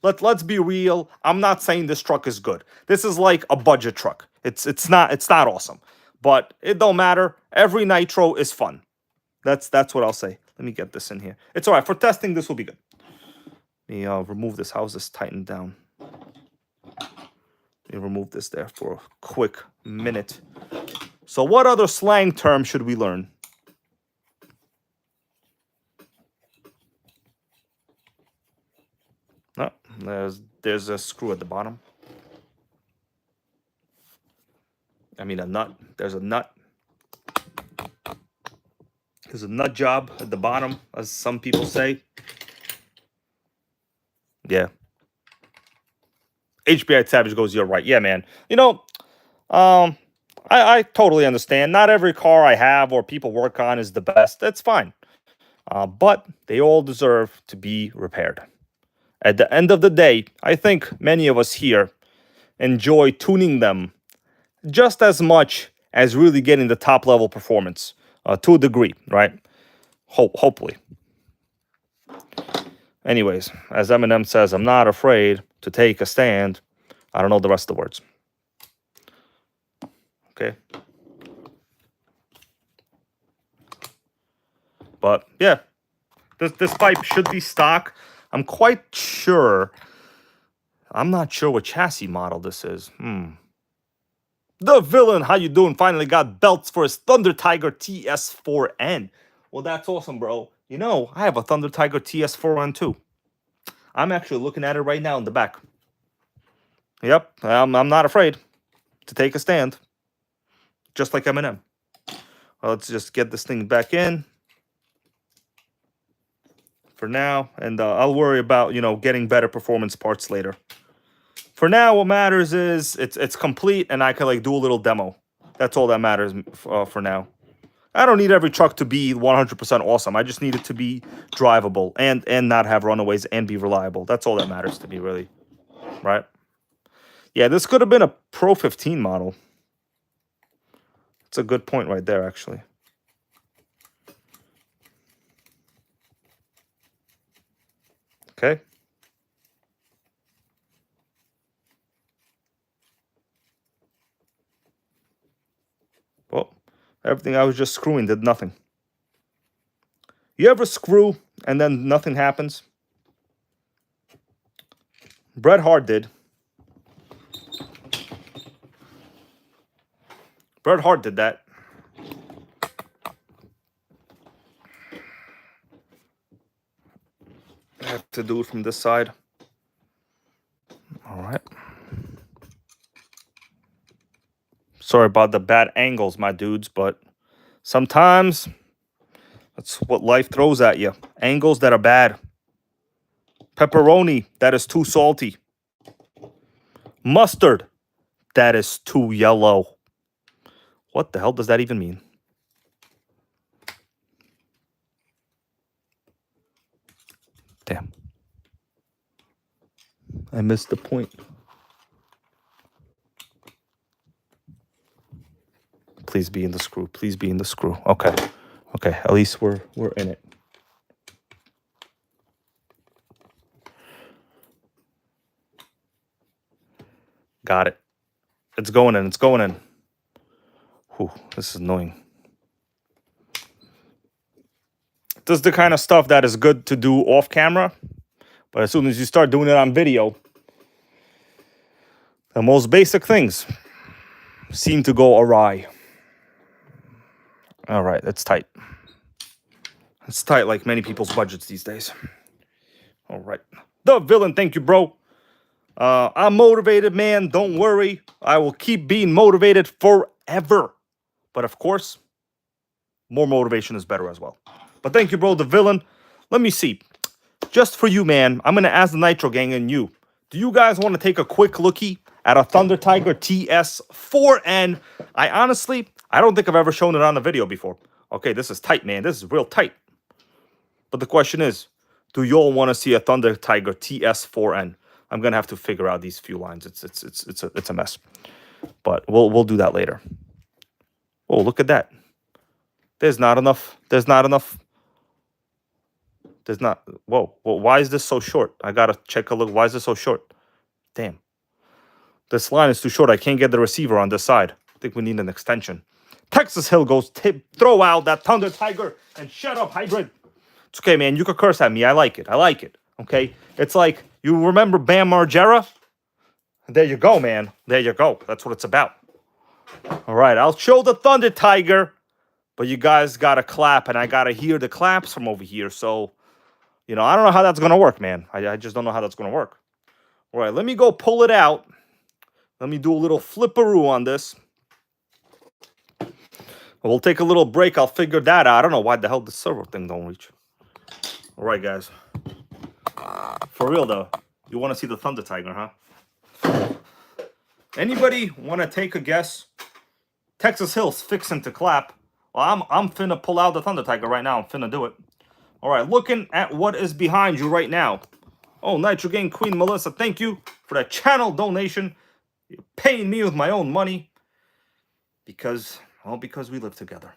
Let's be real. I'm not saying this truck is good. This is like a budget truck. It's not awesome. But it don't matter. Every Nitro is fun. That's what I'll say. Let me get this in here. It's all right. For testing, this will be good. Let me remove this. How's this tightened down? Let me remove this there for a quick minute. So what other slang term should we learn? No, there's a screw at the bottom. I mean, a nut. There's a nut. There's a nut job at the bottom, as some people say. Yeah. HBI Savage goes, you're right. Yeah, man. You know, I totally understand. Not every car I have or people work on is the best. That's fine. But they all deserve to be repaired. At the end of the day, I think many of us here enjoy tuning them just as much as really getting the top level performance to a degree, right? Hopefully. Anyways, as Eminem says, I'm not afraid to take a stand. I don't know the rest of the words. Okay. But yeah, this pipe should be stock. I'm quite sure. I'm not sure what chassis model this is. The Villain, how you doing? Finally got belts for his Thunder Tiger TS4N. Well, that's awesome, bro. You know, I have a Thunder Tiger TS4N too. I'm actually looking at it right now in the back. Yep, I'm not afraid to take a stand. Just like Eminem. Well, let's just get this thing back in for now, and I'll worry about, you know, getting better performance parts later. For now, what matters is it's complete, and I can like do a little demo. That's all that matters for now. I don't need every truck to be 100% awesome. I just need it to be drivable and not have runaways and be reliable. That's all that matters to me, really. Right? Yeah, this could have been a Pro 15 model. That's a good point right there, actually. Okay. Well, everything I was just screwing did nothing. You ever screw and then nothing happens? Bret Hart did. Bret Hart did that. I have to do it from this side. All right. Sorry about the bad angles, my dudes, but sometimes that's what life throws at you. Angles that are bad. Pepperoni that is too salty. Mustard that is too yellow. What the hell does that even mean? Damn. I missed the point. Please be in the screw. Please be in the screw. Okay. Okay. At least we're in it. Got it. It's going in. It's going in. Whew, this is annoying. This is the kind of stuff that is good to do off camera. But as soon as you start doing it on video, the most basic things seem to go awry. All right, that's tight. It's tight like many people's budgets these days. All right. The Villain, thank you, bro. I'm motivated, man. Don't worry. I will keep being motivated forever. But of course, more motivation is better as well. But thank you, bro. The Villain. Let me see. Just for you, man, I'm going to ask the Nitro Gang and you. Do you guys want to take a quick lookie at a Thunder Tiger TS4N? I don't think I've ever shown it on the video before. Okay, this is tight, man. This is real tight. But the question is, do y'all want to see a Thunder Tiger TS4N? I'm gonna have to figure out these few lines. It's a mess. But we'll do that later. Oh, look at that. There's not enough. Whoa. Well, why is this so short? I gotta check a look. Why is this so short? Damn. This line is too short. I can't get the receiver on this side. I think we need an extension. Texas Hill goes, throw out that Thunder Tiger and shut up, Hybrid. It's okay, man. You can curse at me. I like it. Okay? It's like, you remember Bam Margera? There you go, man. There you go. That's what it's about. All right, I'll show the Thunder Tiger, but you guys got to clap, and I got to hear the claps from over here. So, I don't know how that's going to work, man. I just don't know how that's going to work. All right, let me go pull it out. Let me do a little flipperoo on this. We'll take a little break. I'll figure that out. I don't know why the hell the servo thing don't reach. All right, guys. For real, though. You want to see the Thunder Tiger, huh? Anybody want to take a guess? Texas Hill's fixing to clap. Well, I'm finna pull out the Thunder Tiger right now. I'm finna do it. All right, looking at what is behind you right now. Oh, Nitro Gang Queen Melissa, thank you for that channel donation. You're paying me with my own money. Because we live together.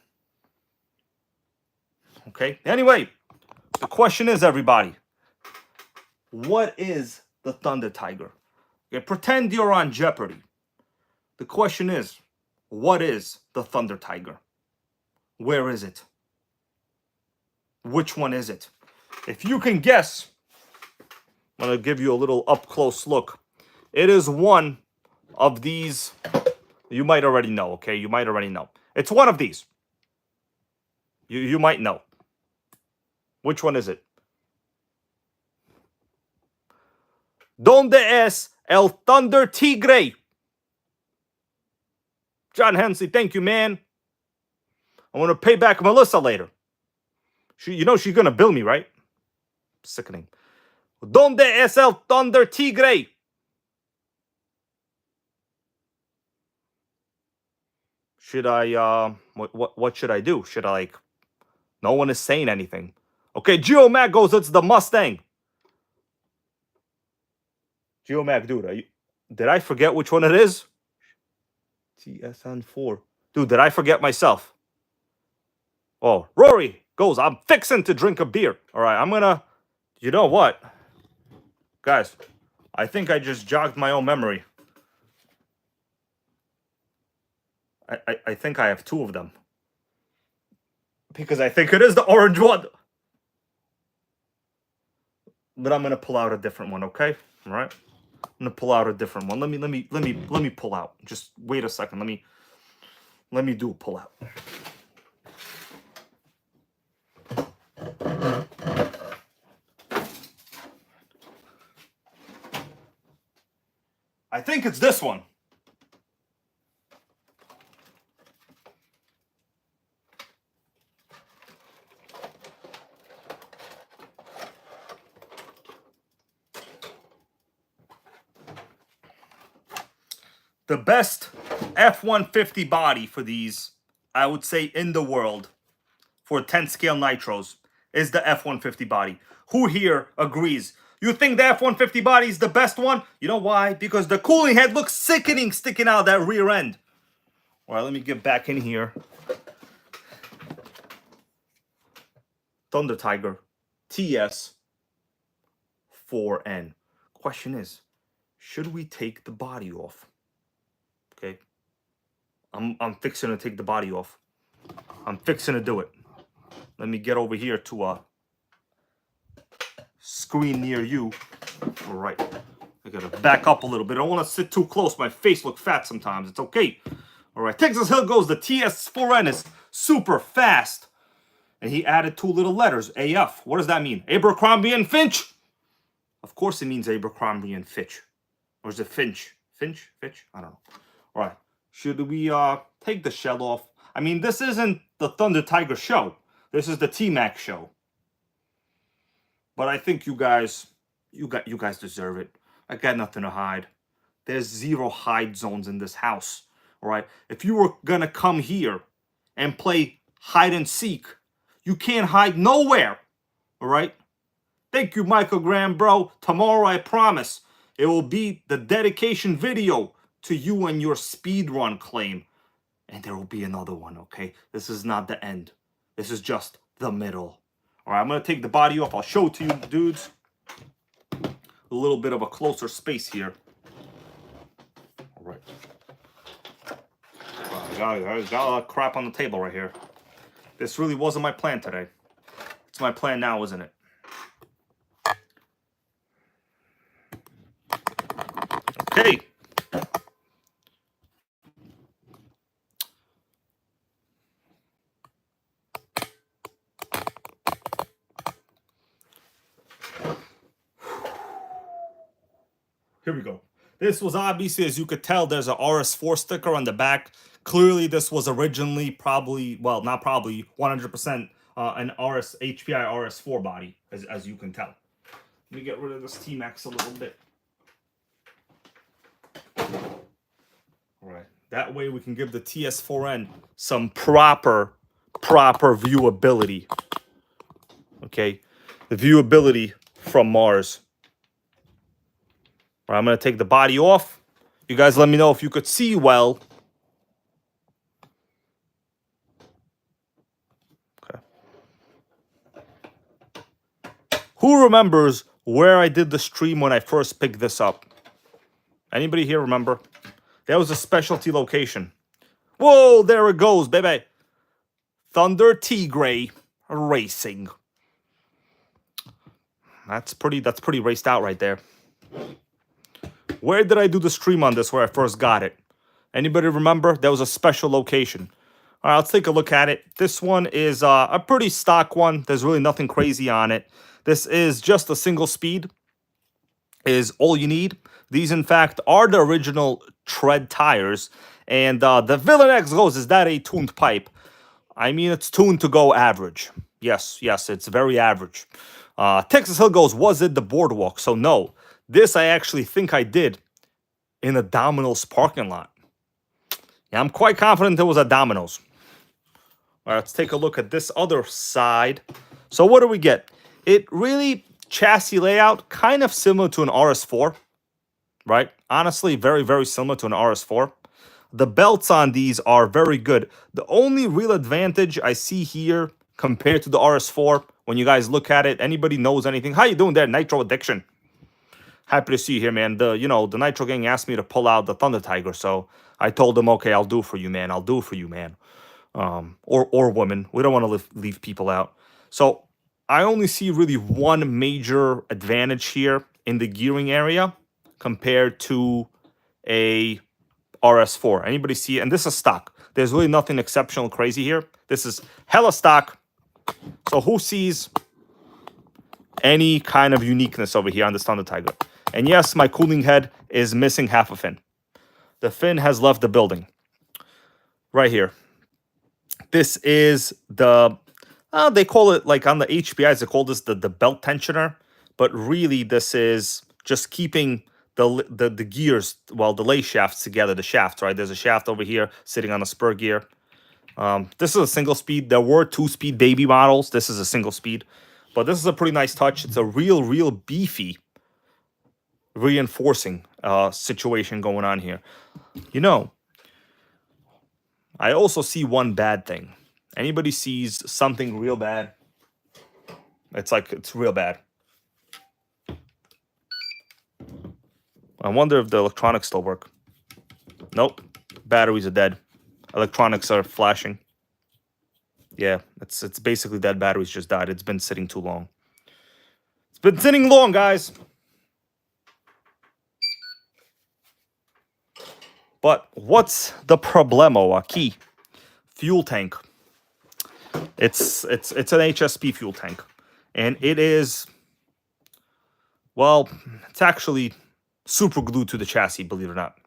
Okay? Anyway, the question is, everybody, what is the Thunder Tiger? Okay, pretend you're on Jeopardy. The question is, what is the Thunder Tiger? Where is it? Which one is it? If you can guess, I'm going to give you a little up-close look. It is one of these. You might already know, okay? You might already know. It's one of these. You might know. Which one is it? ¿Dónde es el Thunder Tigre? John Hensley, thank you, man. I want to pay back Melissa later. She's going to bill me, right? Sickening. ¿Dónde es el Thunder Tigre? Should I, what should I do? Should I, no one is saying anything. Okay, GeoMac goes, it's the Mustang. GeoMac, dude, did I forget which one it is? TSN4. Dude, did I forget myself? Oh, Rory goes, I'm fixing to drink a beer. All right, I'm gonna, you know what? Guys, I think I just jogged my own memory. I think I have two of them. Because I think it is the orange one. but I'm gonna pull out a different one, okay? All right. I'm gonna pull out a different one. Let me pull out. Just wait a second. Let me do a pull out. I think it's this one. The best F-150 body for these, I would say, in the world for 10 scale nitros is the F-150 body. Who here agrees? You think the F-150 body is the best one? You know why? Because the cooling head looks sickening sticking out that rear end. All right, let me get back in here. Thunder Tiger TS4N. Question is, should we take the body off? Okay, I'm fixing to take the body off. I'm fixing to do it. Let me get over here to a screen near you. All right, I gotta back up a little bit. I don't want to sit too close. My face looks fat sometimes. It's okay. All right, Texas Hill goes. The TS4N is super fast. And he added 2 little letters, AF. What does that mean? Abercrombie and Finch? Of course it means Abercrombie and Fitch. Or is it Finch? Finch? Fitch? I don't know. All right. Should we take the shell off? I mean, this isn't the Thunder Tiger show. This is the T-Maxx show. But I think you guys deserve it. I got nothing to hide. There's 0 hide zones in this house. All right. If you were gonna come here and play hide and seek, you can't hide nowhere. All right. Thank you, Michael Graham, bro. Tomorrow, I promise, it will be the dedication video to you and your speedrun claim. And there will be another one, okay? This is not the end. This is just the middle. All right, I'm going to take the body off. I'll show it to you, dudes. A little bit of a closer space here. All right. I got a lot of crap on the table right here. This really wasn't my plan today. It's my plan now, isn't it? Okay. Here we go. This was obviously, as you could tell, there's a RS4 sticker on the back. Clearly, this was originally probably, well, not probably, 100% an HPI RS4 body, as you can tell. Let me get rid of this T-Maxx a little bit. All right. That way we can give the TS4N some proper viewability. Okay. The viewability from Mars. All right, I'm going to take the body off. You guys let me know if you could see well. Okay. Who remembers where I did the stream when I first picked this up? Anybody here remember? That was a specialty location. Whoa, there it goes, baby. Thunder Tigre Racing. That's pretty raced out right there. Where did I do the stream on this where I first got it? Anybody remember? That was a special location. All right, let's take a look at it. This one is a pretty stock one. There's really nothing crazy on it. This is just a single speed. Is all you need. These, in fact, are the original tread tires. And the Villain X goes, is that a tuned pipe? I mean, it's tuned to go average. Yes, it's very average. Texas Hill goes, was it the boardwalk? So no, this I actually think I did in a Domino's parking lot. Yeah, I'm quite confident it was a Domino's. All right, let's take a look at this other side. So what do we get? It really, chassis layout, kind of similar to an RS4, right? Honestly, very, very similar to an RS4. The belts on these are very good. The only real advantage I see here compared to the RS4, when you guys look at it, anybody knows anything? How you doing there, Nitro Addiction? Happy to see you here, man. The Nitro gang asked me to pull out the Thunder Tiger, so I told them, okay, I'll do for you, man. I'll do for you, man. Or women. We don't want to leave people out. So I only see really one major advantage here in the gearing area compared to a RS4. Anybody see it? And this is stock. There's really nothing exceptional crazy here. This is hella stock. So who sees any kind of uniqueness over here on the Thunder Tiger? And yes, my cooling head is missing half a fin. The fin has left the building. Right here. This is the, they call it, like on the HPIs, they call this the belt tensioner. But really, this is just keeping the gears, well, the lay shafts together, the shafts, right? There's a shaft over here sitting on a spur gear. This is a single speed. There were 2-speed baby models. This is a single speed. But this is a pretty nice touch. It's a real beefy reinforcing situation going on here. You know, I also see one bad thing. Anybody sees something real bad? It's real bad. I wonder if the electronics still work. Nope. Batteries are dead. Electronics are flashing. Yeah, it's basically dead. Batteries just died. It's been sitting too long. It's been sitting long, guys. But what's the problemo aquí? Fuel tank. It's an HSP fuel tank. And it is, well, it's actually super glued to the chassis, believe it or not.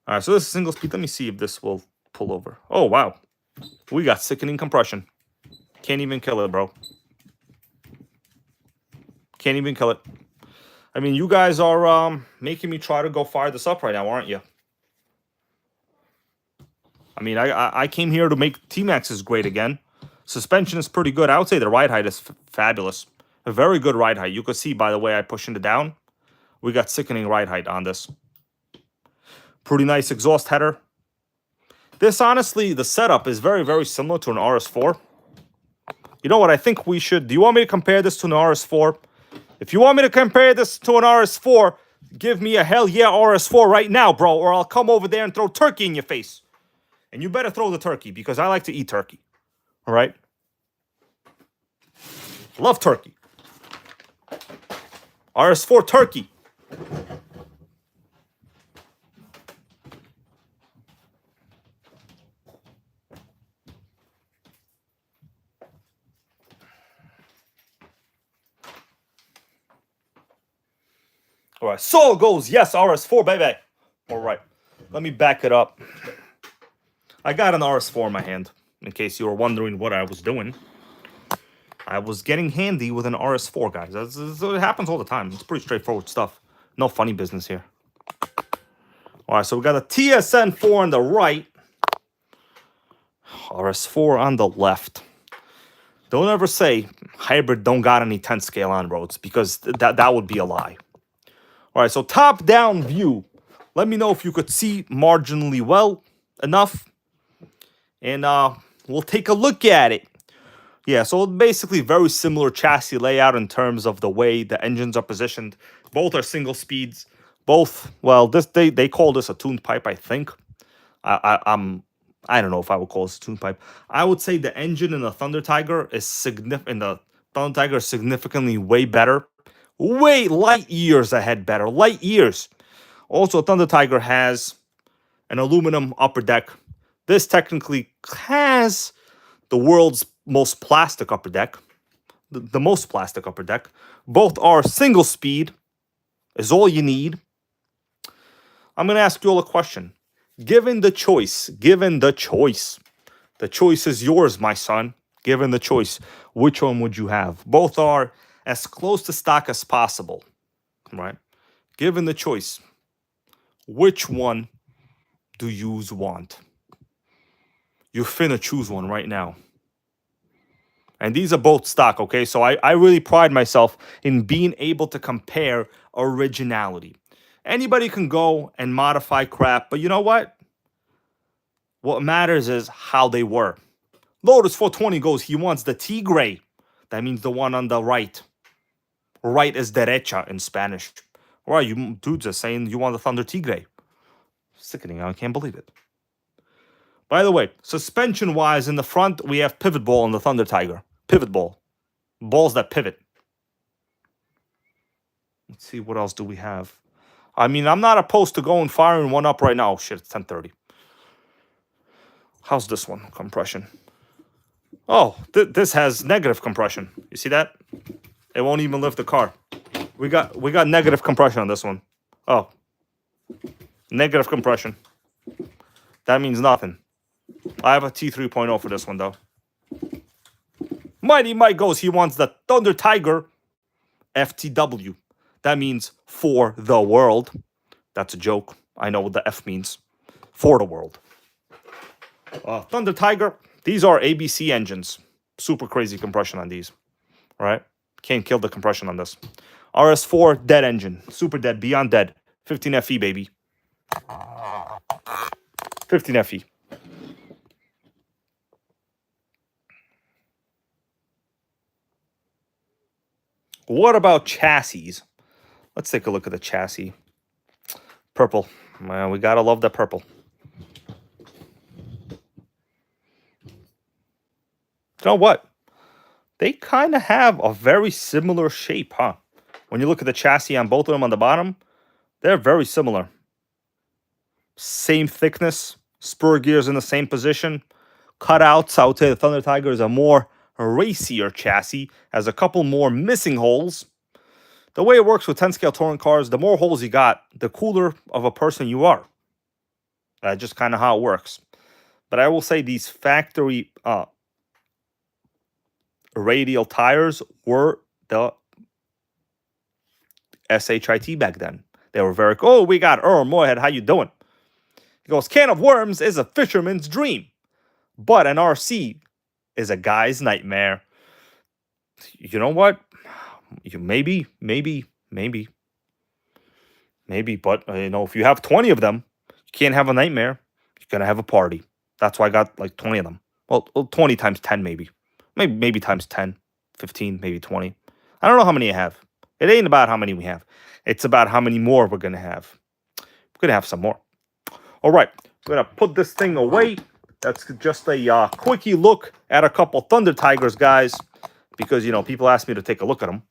All right, so this is single speed. Let me see if this will pull over. Oh, wow. We got sickening compression. Can't even kill it, bro. Can't even kill it. I mean, you guys are making me try to go fire this up right now, aren't you? I mean, I came here to make T-Maxx's great again. Suspension is pretty good. I would say the ride height is fabulous. A very good ride height. You could see by the way I pushed it down. We got sickening ride height on this. Pretty nice exhaust header. This, honestly, the setup is very similar to an RS4. You know what? I think we should... Do you want me to compare this to an RS4? If you want me to compare this to an RS4, give me a hell yeah RS4 right now, bro. Or I'll come over there and throw turkey in your face. And you better throw the turkey, because I like to eat turkey. All right? Love turkey. RS4 turkey. All right, so goes, yes, RS4, baby. All right, let me back it up. I got an RS4 in my hand, in case you were wondering what I was doing. I was getting handy with an RS4, guys. It happens all the time. It's pretty straightforward stuff. No funny business here. All right, so we got a TS4N on the right. RS4 on the left. Don't ever say hybrid don't got any 10 scale on roads, because that would be a lie. All right, so top-down view. Let me know if you could see marginally well enough. And we'll take a look at it. Yeah, so basically very similar chassis layout in terms of the way the engines are positioned. Both are single speeds. Both, well, this they call this a tuned pipe, I think. I don't know if I would call this a tuned pipe. I would say the engine in the Thunder Tiger is significantly way better. Way light years ahead better. Light years. Also, Thunder Tiger has an aluminum upper deck. This technically has the world's most plastic upper deck. The most plastic upper deck. Both are single speed. Is all you need. I'm going to ask you all a question. Given the choice, the choice is yours, my son. Given the choice, which one would you have? Both are as close to stock as possible, right? Given the choice, which one do you want? You finna choose one right now. And these are both stock, okay? So I really pride myself in being able to compare originality. Anybody can go and modify crap, but you know what? What matters is how they were. Lotus 420 goes, he wants the Tigre. That means the one on the right. Right is derecha in Spanish. All right, you dudes are saying you want the Thunder Tigre. Sickening, I can't believe it. By the way, suspension-wise, in the front, we have pivot ball in the Thunder Tiger. Pivot ball. Balls that pivot. Let's see, what else do we have? I mean, I'm not opposed to going firing one up right now. Oh, shit, it's 10:30. How's this one? Compression. Oh, this has negative compression. You see that? It won't even lift the car. We got negative compression on this one. Oh. Negative compression. That means nothing. I have a T3.0 for this one, though. Mighty Mike goes, he wants the Thunder Tiger FTW. That means for the world. That's a joke. I know what the F means. For the world. Thunder Tiger, these are ABC engines. Super crazy compression on these. All right? Can't kill the compression on this. RS4, dead engine. Super dead, beyond dead. 15 FE, baby. 15 FE. What about chassis? Let's take a look at the chassis. Purple. Man, we gotta love that purple. You know what? They kind of have a very similar shape, huh? When you look at the chassis on both of them on the bottom, they're very similar. Same thickness, spur gears in the same position. Cutouts, I would say the Thunder Tiger is a more racier chassis, has a couple more missing holes. The way it works with 10-scale touring cars, the more holes you got, the cooler of a person you are. That's just kind of how it works. But I will say these factory radial tires were the SHIT back then. They were very, oh, we got Earl Moorhead, how you doing? He goes, can of worms is a fisherman's dream, but an RC is a guy's nightmare. You know what? Maybe, but you know, if you have 20 of them, you can't have a nightmare. You're gonna have a party. That's why I got like 20 of them. Well, 20 times 10 maybe. Maybe times 10, 15, maybe 20. I don't know how many I have. It ain't about how many we have. It's about how many more we're gonna have. We're gonna have some more. All right, we're gonna put this thing away. That's just a quickie look at a couple Thunder Tigers, guys, because, you know, people ask me to take a look at them.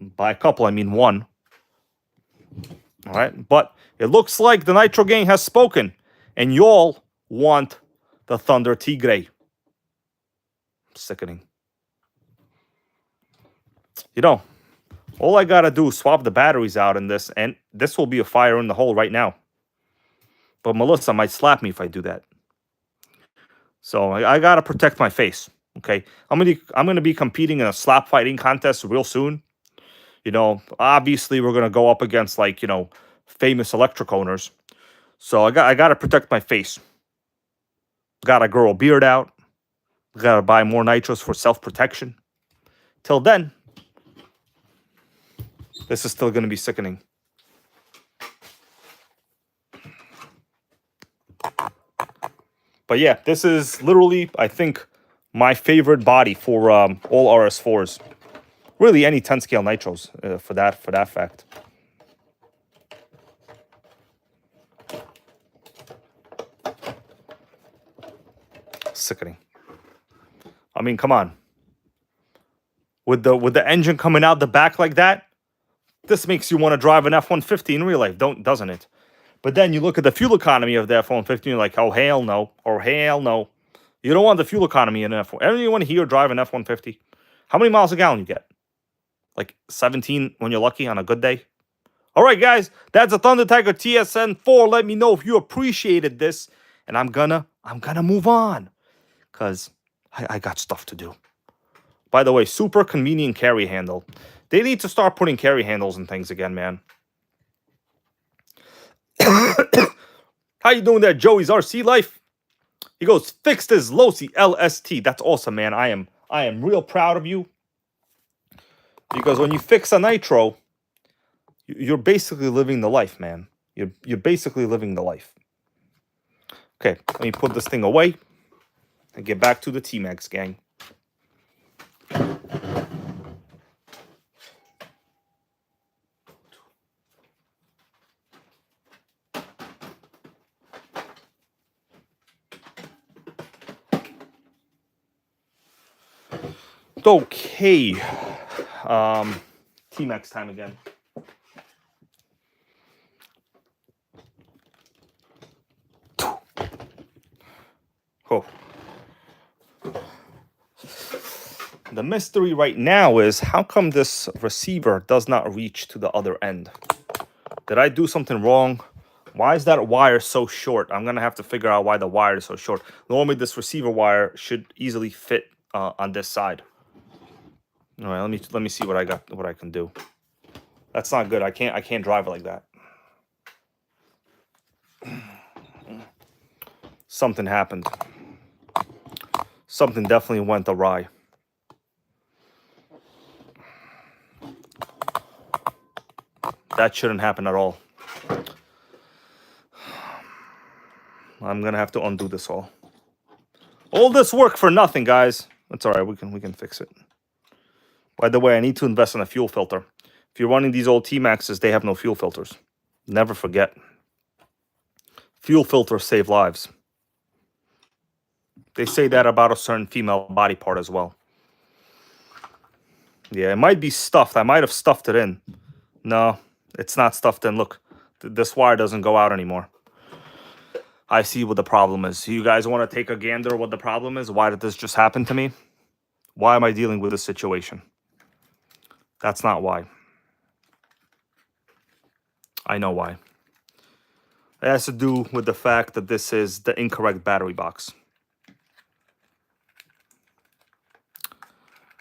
By a couple, I mean one. All right, but it looks like the Nitro gang has spoken, and y'all want the Thunder Tigre. Sickening. You know, all I gotta do is swap the batteries out in this, and this will be a fire in the hole right now. But Melissa might slap me if I do that. So I gotta protect my face. Okay, I'm gonna be competing in a slap fighting contest real soon. You know, obviously we're gonna go up against, like, you know, famous electric owners. So I gotta protect my face. Gotta grow a beard out. Gotta buy more nitros for self-protection. Till then, this is still gonna be sickening. But yeah, this is literally, I think, my favorite body for all RS4s. Really, any 10-scale nitros for that fact. Sickening. I mean, come on. With the engine coming out the back like that, this makes you want to drive an F-150 in real life, doesn't it? But then you look at the fuel economy of the F-150, you're like, oh, hell no, or hell no. You don't want the fuel economy in an F-150. Anyone here drive an F-150? How many miles a gallon you get? Like 17 when you're lucky on a good day? All right, guys, that's a Thunder Tiger TSN4. Let me know if you appreciated this. And I'm gonna move on, because I got stuff to do. By the way, super convenient carry handle. They need to start putting carry handles and things again, man. How you doing there, Joey's RC Life? He goes, fixed his Losi LST. That's awesome, man. I am real proud of you. Because when you fix a Nitro, you're basically living the life, man. You're basically living the life. Okay, let me put this thing away and get back to the T-Maxx gang. Okay. T-Maxx time again. Oh. The mystery right now is how come this receiver does not reach to the other end? Did I do something wrong? Why is that wire so short? I'm gonna have to figure out why the wire is so short. Normally this receiver wire should easily fit on this side. All right, let me see what I got, what I can do. That's not good. I can't drive it like that. Something happened. Something definitely went awry. That shouldn't happen at all. I'm gonna have to undo this all. All this work for nothing, guys. That's all right. We can fix it. By the way, I need to invest in a fuel filter. If you're running these old T-Maxxes, they have no fuel filters. Never forget. Fuel filters save lives. They say that about a certain female body part as well. Yeah, it might be stuffed. I might have stuffed it in. No, it's not stuffed in. Look, this wire doesn't go out anymore. I see what the problem is. You guys want to take a gander what the problem is? Why did this just happen to me? Why am I dealing with this situation? That's not why. I know why. It has to do with the fact that this is the incorrect battery box.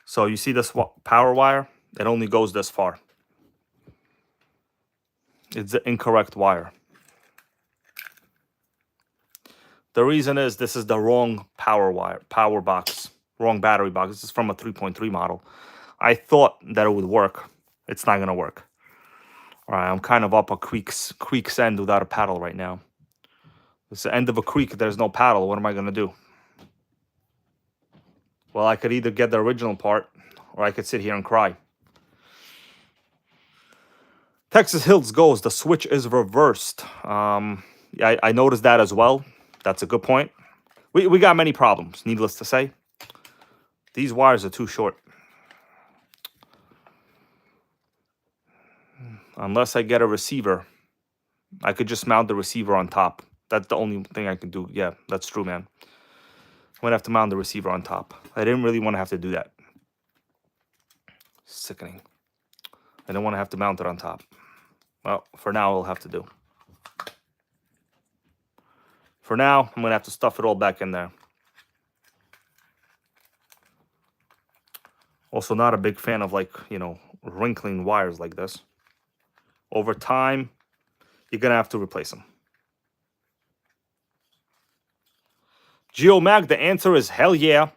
So you see this power wire? It only goes this far. It's the incorrect wire. The reason is this is the wrong power box, wrong battery box. This is from a 3.3 model. I thought that it would work. It's not going to work. All right, I'm kind of up a creek's end without a paddle right now. It's the end of a creek. There's no paddle. What am I going to do? Well, I could either get the original part or I could sit here and cry. Texas Hills goes. The switch is reversed. I noticed that as well. That's a good point. We got many problems, needless to say. These wires are too short. Unless I get a receiver, I could just mount the receiver on top. That's the only thing I can do. Yeah, that's true, man. I'm going to have to mount the receiver on top. I didn't really want to have to do that. Sickening. I don't want to have to mount it on top. Well, for now, I'll have to do. For now, I'm going to have to stuff it all back in there. Also, not a big fan of, like, you know, wrinkling wires like this. Over time, you're going to have to replace them. GeoMag, the answer is hell yeah.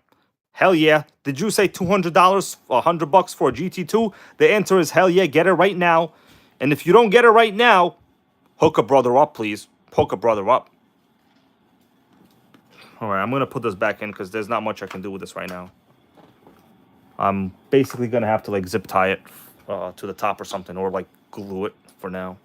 Hell yeah. Did you say $200, $100 for a GT2? The answer is hell yeah. Get it right now. And if you don't get it right now, hook a brother up, please. Hook a brother up. All right, I'm going to put this back in because there's not much I can do with this right now. I'm basically going to have to, like, zip tie it to the top or something, or, like, glue it for now.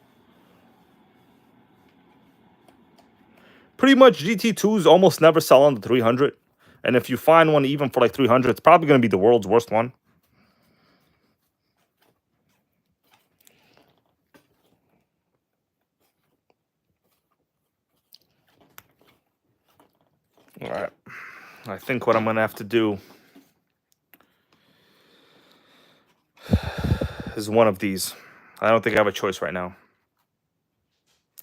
Pretty much GT2s almost never sell on the 300. And if you find one even for, like, 300, it's probably going to be the world's worst one. All right. I think what I'm going to have to do is one of these. I don't think I have a choice right now.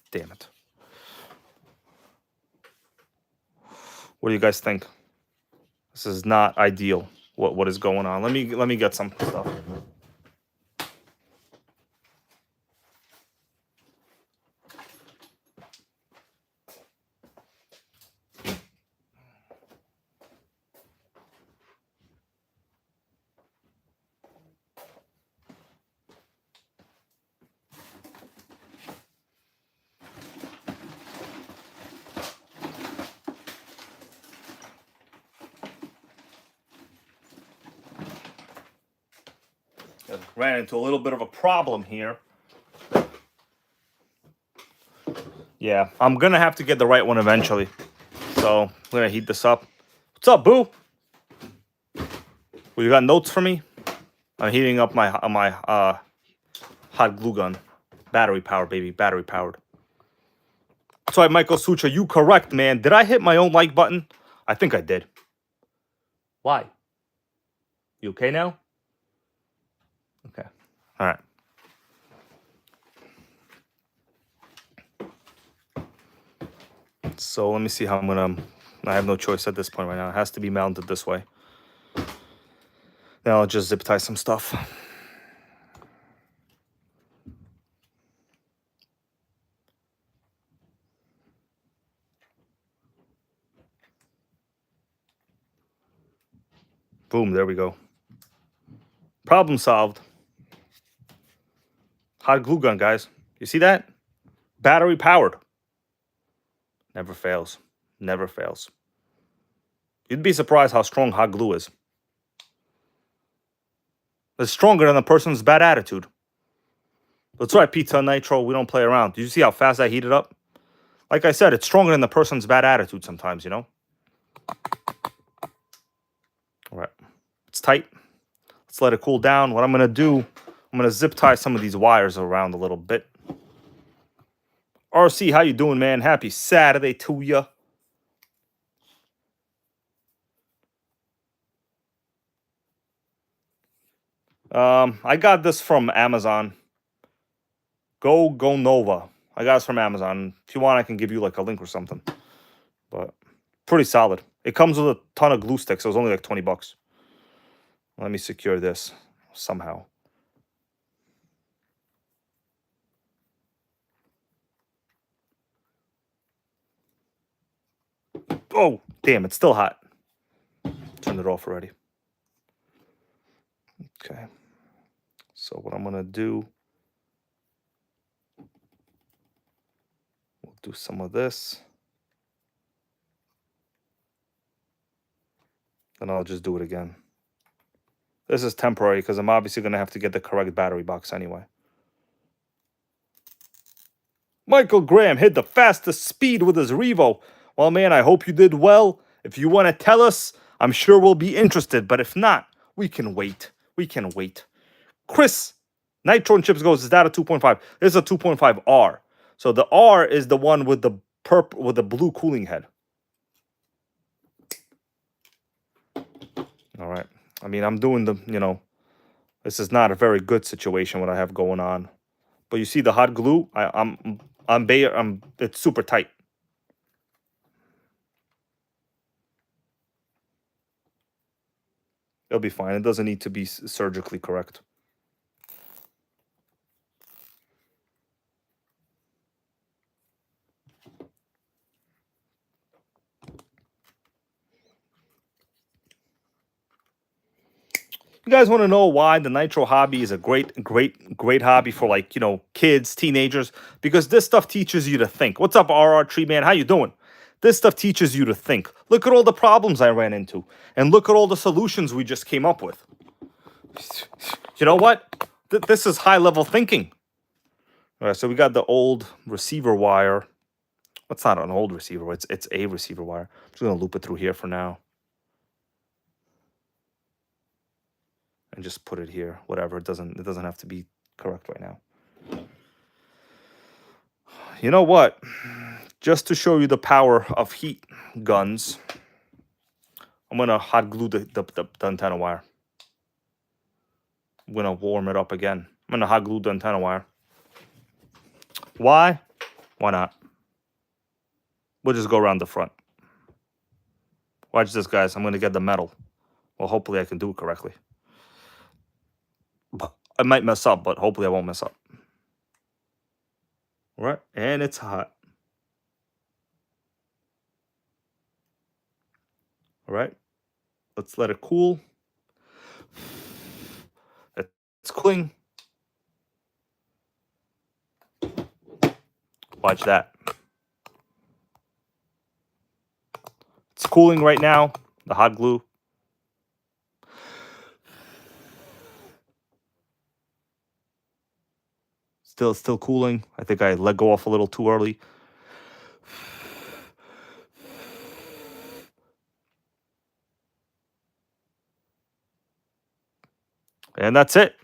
Damn it. What do you guys think? This is not ideal. What is going on? Let me get some stuff. Ran into a little bit of a problem here. Yeah, I'm going to have to get the right one eventually. So I'm going to heat this up. What's up, boo? Well, you got notes for me? I'm heating up my hot glue gun. Battery powered, baby. Battery powered. So, Michael Sucha, you correct, man. Did I hit my own like button? I think I did. Why? You okay now? Okay. All right. So let me see how I'm gonna. I have no choice at this point right now. It has to be mounted this way. Then I'll just zip tie some stuff. Boom, there we go. Problem solved. Hot glue gun, guys. You see that? Battery powered. Never fails. Never fails. You'd be surprised how strong hot glue is. It's stronger than a person's bad attitude. That's right, Pizza Nitro. We don't play around. Did you see how fast I heated up? Like I said, it's stronger than the person's bad attitude sometimes, you know? All right. It's tight. Let's let it cool down. What I'm going to do, I'm going to zip tie some of these wires around a little bit. RC, how you doing, man? Happy Saturday to you. I got this from Amazon. Go Nova. I got this from Amazon. If you want, I can give you like a link or something. But pretty solid. It comes with a ton of glue sticks, so it was only like $20. Let me secure this somehow. Oh, damn, it's still hot. Turned it off already. Okay. So what I'm going to do, we'll do some of this. Then I'll just do it again. This is temporary because I'm obviously going to have to get the correct battery box anyway. Michael Graham hit the fastest speed with his Revo. Well, man, I hope you did well. If you want to tell us, I'm sure we'll be interested. But if not, we can wait. We can wait. Chris, Nitro and Chips goes, is that a 2.5? This is a 2.5R. So the R is the one with the purple, with the blue cooling head. All right. I mean, I'm doing the, you know, this is not a very good situation what I have going on. But you see the hot glue, it's super tight. It'll be fine. It doesn't need to be surgically correct. You guys want to know why the Nitro hobby is a great hobby for, like, you know, kids, teenagers? Because this stuff teaches you to think. What's up, RR Tree Man? How you doing? This stuff teaches you to think. Look at all the problems I ran into. And look at all the solutions we just came up with. You know what? This is high-level thinking. All right, so we got the old receiver wire. That's not an old receiver. It's a receiver wire. I'm just going to loop it through here for now. And just put it here. Whatever. It doesn't have to be correct right now. You know what? Just to show you the power of heat guns, I'm going to hot glue the antenna wire. I'm going to warm it up again. I'm going to hot glue the antenna wire. Why? Why not? We'll just go around the front. Watch this, guys. I'm going to get the metal. Well, hopefully I can do it correctly. I might mess up, but hopefully I won't mess up. All right, and it's hot. All right, let's let it cool. It's cooling. Watch that. It's cooling right now, the hot glue. Still cooling. I think I let go off a little too early. And that's it.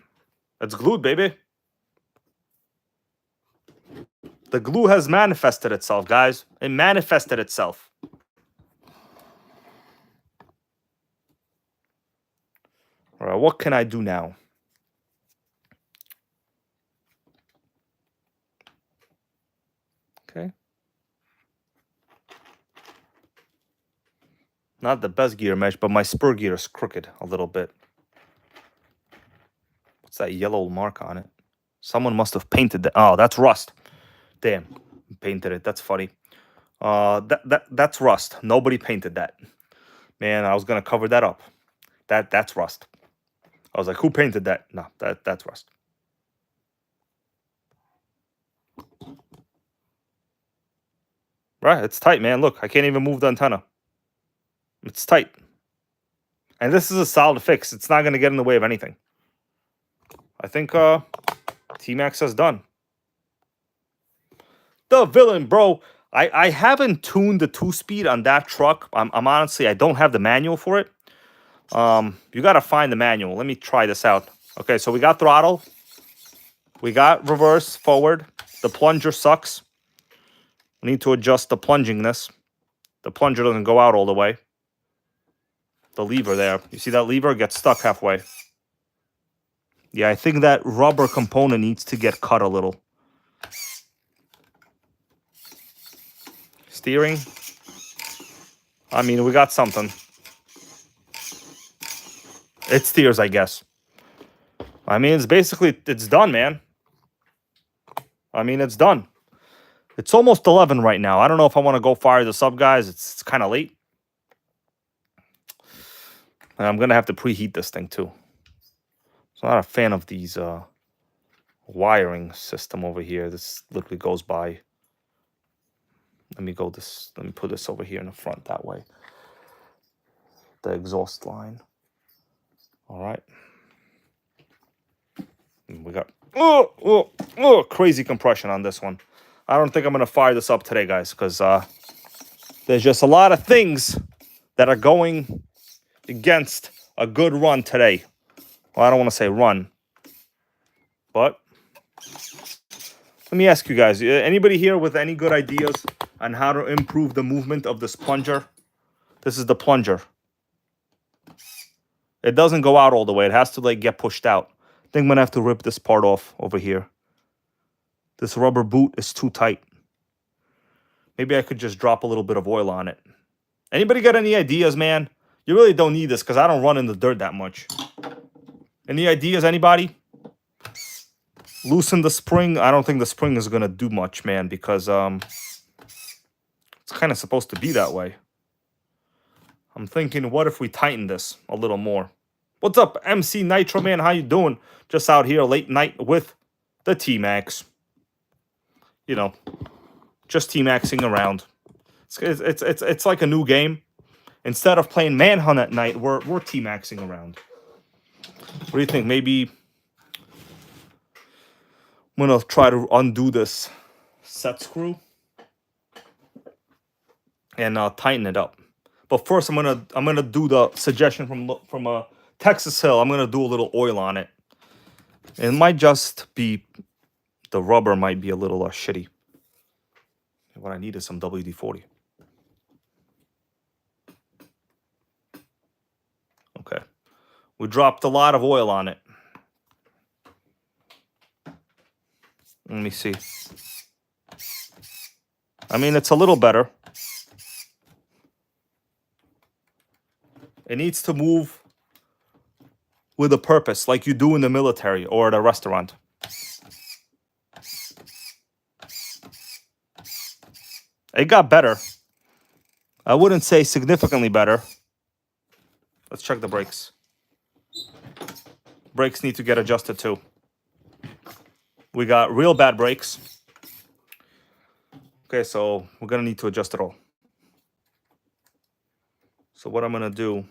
It's glued, baby. The glue has manifested itself, guys. It manifested itself. All right, what can I do now? Okay. Not the best gear mesh, but my spur gear is crooked a little bit. What's that yellow mark on it? Someone must have painted that. Oh, that's rust. Damn, painted it. That's funny. That's rust. Nobody painted that. Man, I was gonna cover that up. That's rust. I was like, who painted that? No, that's rust. Right, it's tight, man. Look, I can't even move the antenna. It's tight. And this is a solid fix. It's not gonna get in the way of anything. I think T-Maxx has done. The villain, bro. I haven't tuned the 2-speed on that truck. I'm honestly, I don't have the manual for it. You gotta find the manual. Let me try this out. Okay, so we got throttle. We got reverse, forward. The plunger sucks. We need to adjust the plungingness. The plunger doesn't go out all the way. The lever there. You see that lever gets stuck halfway. Yeah, I think that rubber component needs to get cut a little. Steering. I mean, we got something. It steers, I guess. I mean, it's done, man. I mean, it's done. It's almost 11 right now. I don't know if I want to go fire this up, guys. It's kind of late. And I'm going to have to preheat this thing, too. So I'm not a fan of these wiring system over here. This literally goes by. Let me put this over here in the front that way. The exhaust line. All right. And we got crazy compression on this one. I don't think I'm going to fire this up today, guys, because there's just a lot of things that are going against a good run today. Well, I don't want to say run, but let me ask you guys, anybody here with any good ideas on how to improve the movement of this plunger? This is the plunger. It doesn't go out all the way. It has to like get pushed out. I think I'm going to have to rip this part off over here. This rubber boot is too tight. Maybe I could just drop a little bit of oil on it. Anybody got any ideas, man? You really don't need this because I don't run in the dirt that much. Any ideas, anybody? Loosen the spring. I don't think the spring is going to do much, man, because it's kind of supposed to be that way. I'm thinking, what if we tighten this a little more? What's up, MC Nitro, man? How you doing? Just out here late night with the T-Maxx. You know, just T-Maxxing around. It's like a new game. Instead of playing Manhunt at night, we're T-Maxxing around. What do you think? Maybe I'm gonna try to undo this set screw and tighten it up. But first, I'm gonna do the suggestion from Texas Hill. I'm gonna do a little oil on it. It might just be the rubber might be a little shitty. What I need is some WD-40. Okay, we dropped a lot of oil on it. Let me see. I mean, it's a little better. It needs to move with a purpose, like you do in the military or at a restaurant. It got better. I wouldn't say significantly better. Let's check the brakes. Brakes need to get adjusted too. We got real bad brakes. Okay, so we're gonna need to adjust it all. So what I'm gonna do,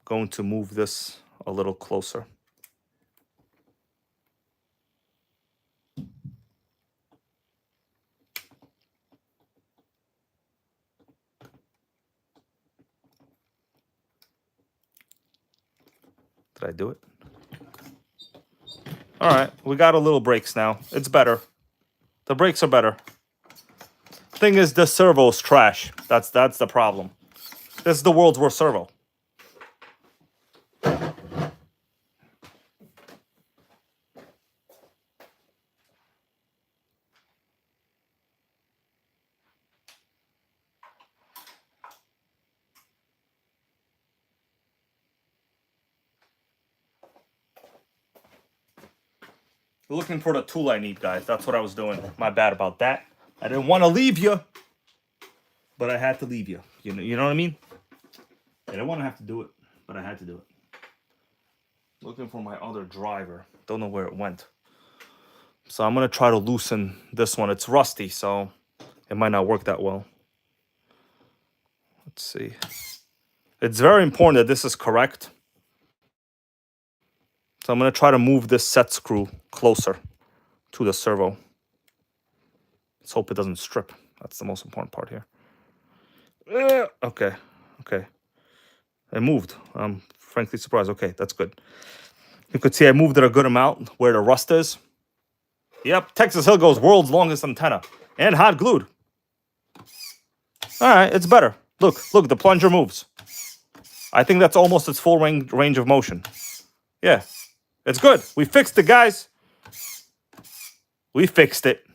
going to move this a little closer. Did I do it? All right, we got a little brakes now. It's better. The brakes are better. Thing is, the servo's trash. That's the problem. This is the world's worst servo. Looking for the tool I need, guys. That's what I was doing. My bad about that. I didn't want to leave you, but I had to leave you. You know what I mean? I didn't want to have to do it, but I had to do it. Looking for my other driver. Don't know where it went. So I'm going to try to loosen this one. It's rusty, so it might not work that well. Let's see. It's very important that this is correct. So I'm going to try to move this set screw closer to the servo. Let's hope it doesn't strip. That's the most important part here. Okay. It moved. I'm frankly surprised. Okay, that's good. You could see I moved it a good amount where the rust is. Yep, Texas Hill goes world's longest antenna. And hot glued. All right, it's better. Look, the plunger moves. I think that's almost its full range of motion. Yeah, it's good. We fixed it, guys. We fixed it.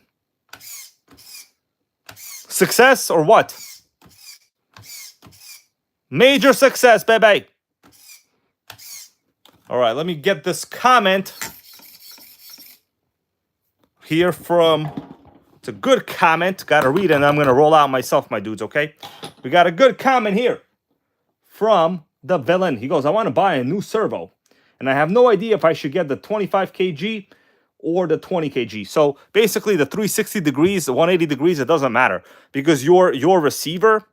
Success or what? Major success, baby. All right, let me get this comment here from... It's a good comment. Got to read it, and I'm going to roll out myself, my dudes, okay? We got a good comment here from the villain. He goes, I want to buy a new servo, and I have no idea if I should get the 25 kg or the 20 kg. So basically the 360 degrees, the 180 degrees, it doesn't matter because your receiver,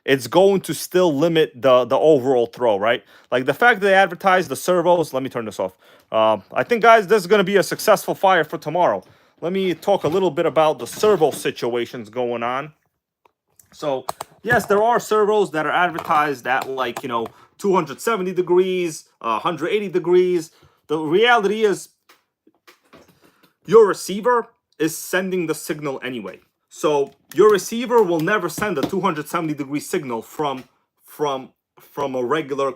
it's going to still limit the overall throw, right? Like the fact that they advertise the servos, let me turn this off. I think, guys, this is going to be a successful fire for tomorrow. Let me talk a little bit about the servo situations going on. So, yes, there are servos that are advertised at 270 degrees, 180 degrees. The reality is your receiver is sending the signal anyway. So your receiver will never send a 270 degree signal from a regular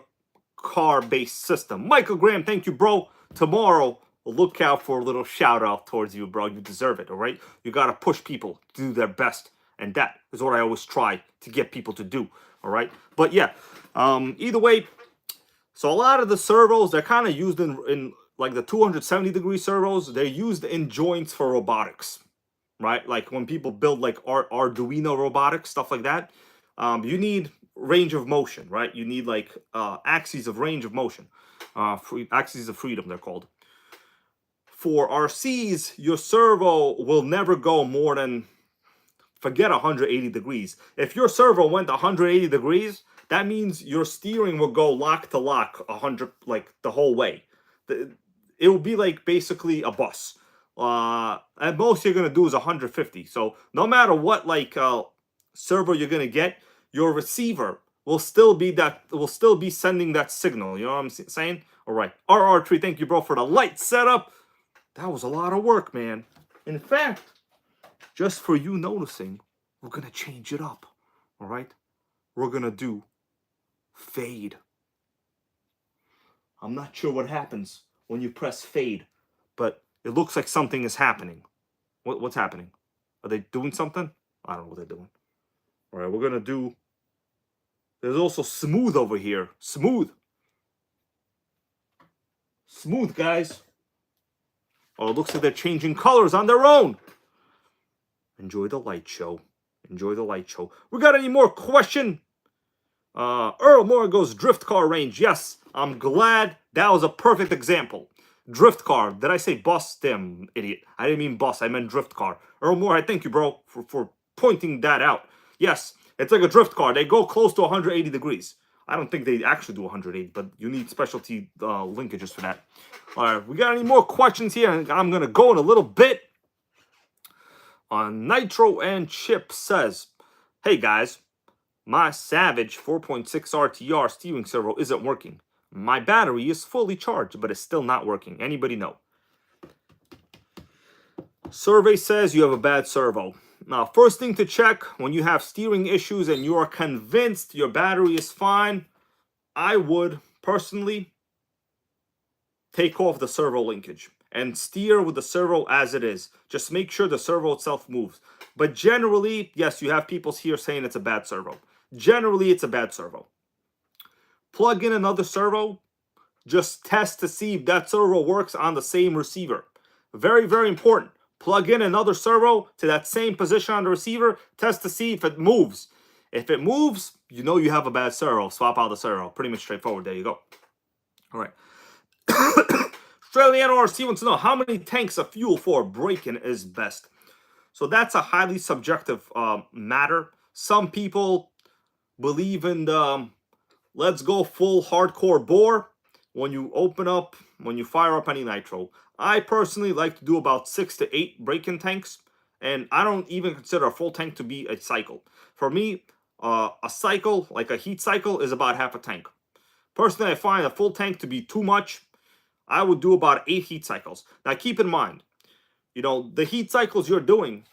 car-based system. Michael Graham, thank you, bro. Tomorrow, look out for a little shout out towards you, bro. You deserve it, all right? You got to push people to do their best. And that is what I always try to get people to do, all right? But yeah, either way, so a lot of the servos, they're kind of used in like the 270 degree servos, they're used in joints for robotics, right? Like when people build like Arduino robotics, stuff like that, you need range of motion, right? You need like axes of range of motion, axes of freedom, they're called. For RCs, your servo will never go more than, forget 180 degrees. If your servo went 180 degrees, that means your steering will go lock to lock 100, like the whole way. It will be like basically a bus. At most you're gonna do is 150. So no matter what servo you're gonna get, your receiver will still be sending that signal. You know what I'm saying? All right, RR3, thank you, bro, for the light setup. That was a lot of work, man. In fact, just for you noticing, we're gonna change it up. All right, we're gonna do fade. I'm not sure what happens when you press fade, but it looks like something is happening. What's happening? Are they doing something? I don't know what they're doing. All right, we're gonna do. There's also smooth over here. Smooth, guys. Oh, it looks like they're changing colors on their own. Enjoy the light show. Enjoy the light show. We got any more question? Earl Moore goes drift car range. Yes, I'm glad that was a perfect example. Drift car. Did I say bus? Damn idiot. I didn't mean bus. I meant drift car. Earl Moore, I thank you, bro, for pointing that out. Yes, it's like a drift car. They go close to 180 degrees. I don't think they actually do 180, but you need specialty linkages for that. All right, we got any more questions here? I'm going to go in a little bit. Nitro and Chip says, hey guys, my Savage 4.6 RTR steering servo isn't working. My battery is fully charged, but it's still not working. Anybody know? Survey says you have a bad servo. Now, first thing to check when you have steering issues and you are convinced your battery is fine, I would personally take off the servo linkage and steer with the servo as it is. Just make sure the servo itself moves. But generally, yes, you have people here saying it's a bad servo. Generally, it's a bad servo. Plug in another servo. Just test to see if that servo works on the same receiver. Very, very important. Plug in another servo to that same position on the receiver. Test to see if it moves. If it moves, you know you have a bad servo. Swap out the servo. Pretty much straightforward. There you go. All right. Australian RC wants to know how many tanks of fuel for braking is best. So that's a highly subjective matter. Some people believe in the let's go full hardcore bore when you fire up any nitro. I personally like to do about 6 to 8 braking tanks, and I don't even consider a full tank to be a cycle. For me, a cycle, like a heat cycle, is about half a tank. Personally, I find a full tank to be too much. I would do about 8 heat cycles. Now, keep in mind, you know, the heat cycles you're doing,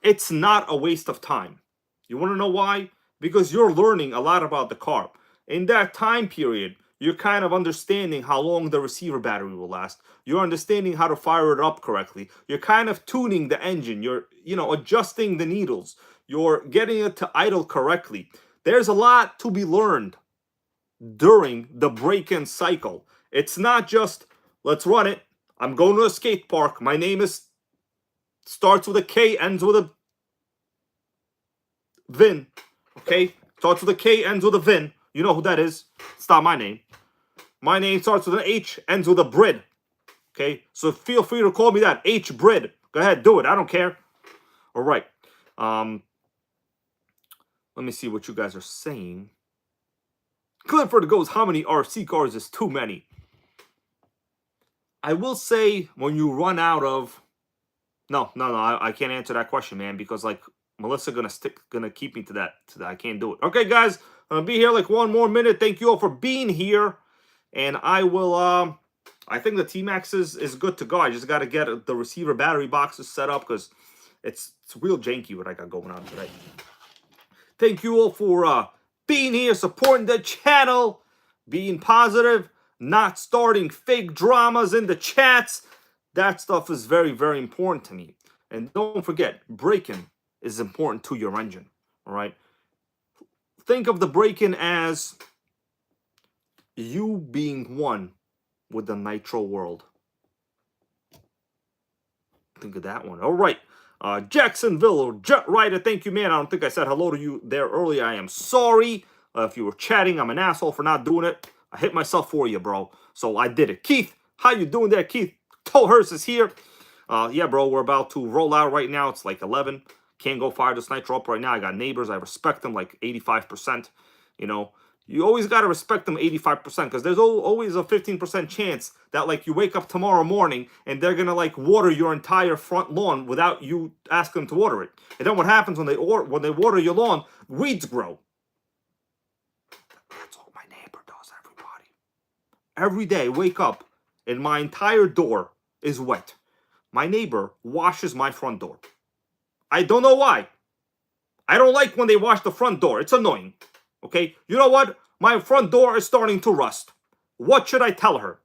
it's not a waste of time. You want to know why? Because you're learning a lot about the car. In that time period, you're kind of understanding how long the receiver battery will last. You're understanding how to fire it up correctly. You're kind of tuning the engine. You're, adjusting the needles. You're getting it to idle correctly. There's a lot to be learned during the break-in cycle. It's not just, let's run it. I'm going to a skate park. My name starts with a K, ends with a Vin. Okay? Starts with a K, ends with a Vin. You know who that is. It's not my name. My name starts with an H, ends with a Brid. Okay? So feel free to call me that. H Brid. Go ahead, do it. I don't care. All right. Let me see what you guys are saying. Clifford goes, how many RC cars is too many? I will say when you run out of... No, I can't answer that question, man, because like Melissa gonna keep me to that. I can't do it. Okay, guys, I'm gonna be here like 1 more minute. Thank you all for being here, and I will. I think the T-Maxx is good to go. I just got to get the receiver battery boxes set up because it's real janky what I got going on today. Thank you all for being here, supporting the channel, being positive, not starting fake dramas in the chats. That stuff is very, very important to me. And don't forget, braking is important to your engine, all right? Think of the braking as you being one with the Nitro world. Think of that one. All right. Jacksonville or Jet Rider, thank you, man. I don't think I said hello to you there earlier. I am sorry. If you were chatting, I'm an asshole for not doing it. I hit myself for you, bro. So I did it. Keith, how you doing there, Keith? Tollhurst is here. Yeah, bro, we're about to roll out right now. It's like 11. Can't go fire this Nitro up right now. I got neighbors. I respect them like 85%. You know, you always got to respect them 85% because there's always a 15% chance that like you wake up tomorrow morning and they're going to like water your entire front lawn without you asking them to water it. And then what happens when they water your lawn? Weeds grow. That's all my neighbor does, everybody. Every day, wake up and my entire door is wet. My neighbor washes my front door. I don't know why. I don't like when they wash the front door. It's annoying. Okay? You know what? My front door is starting to rust. What should I tell her?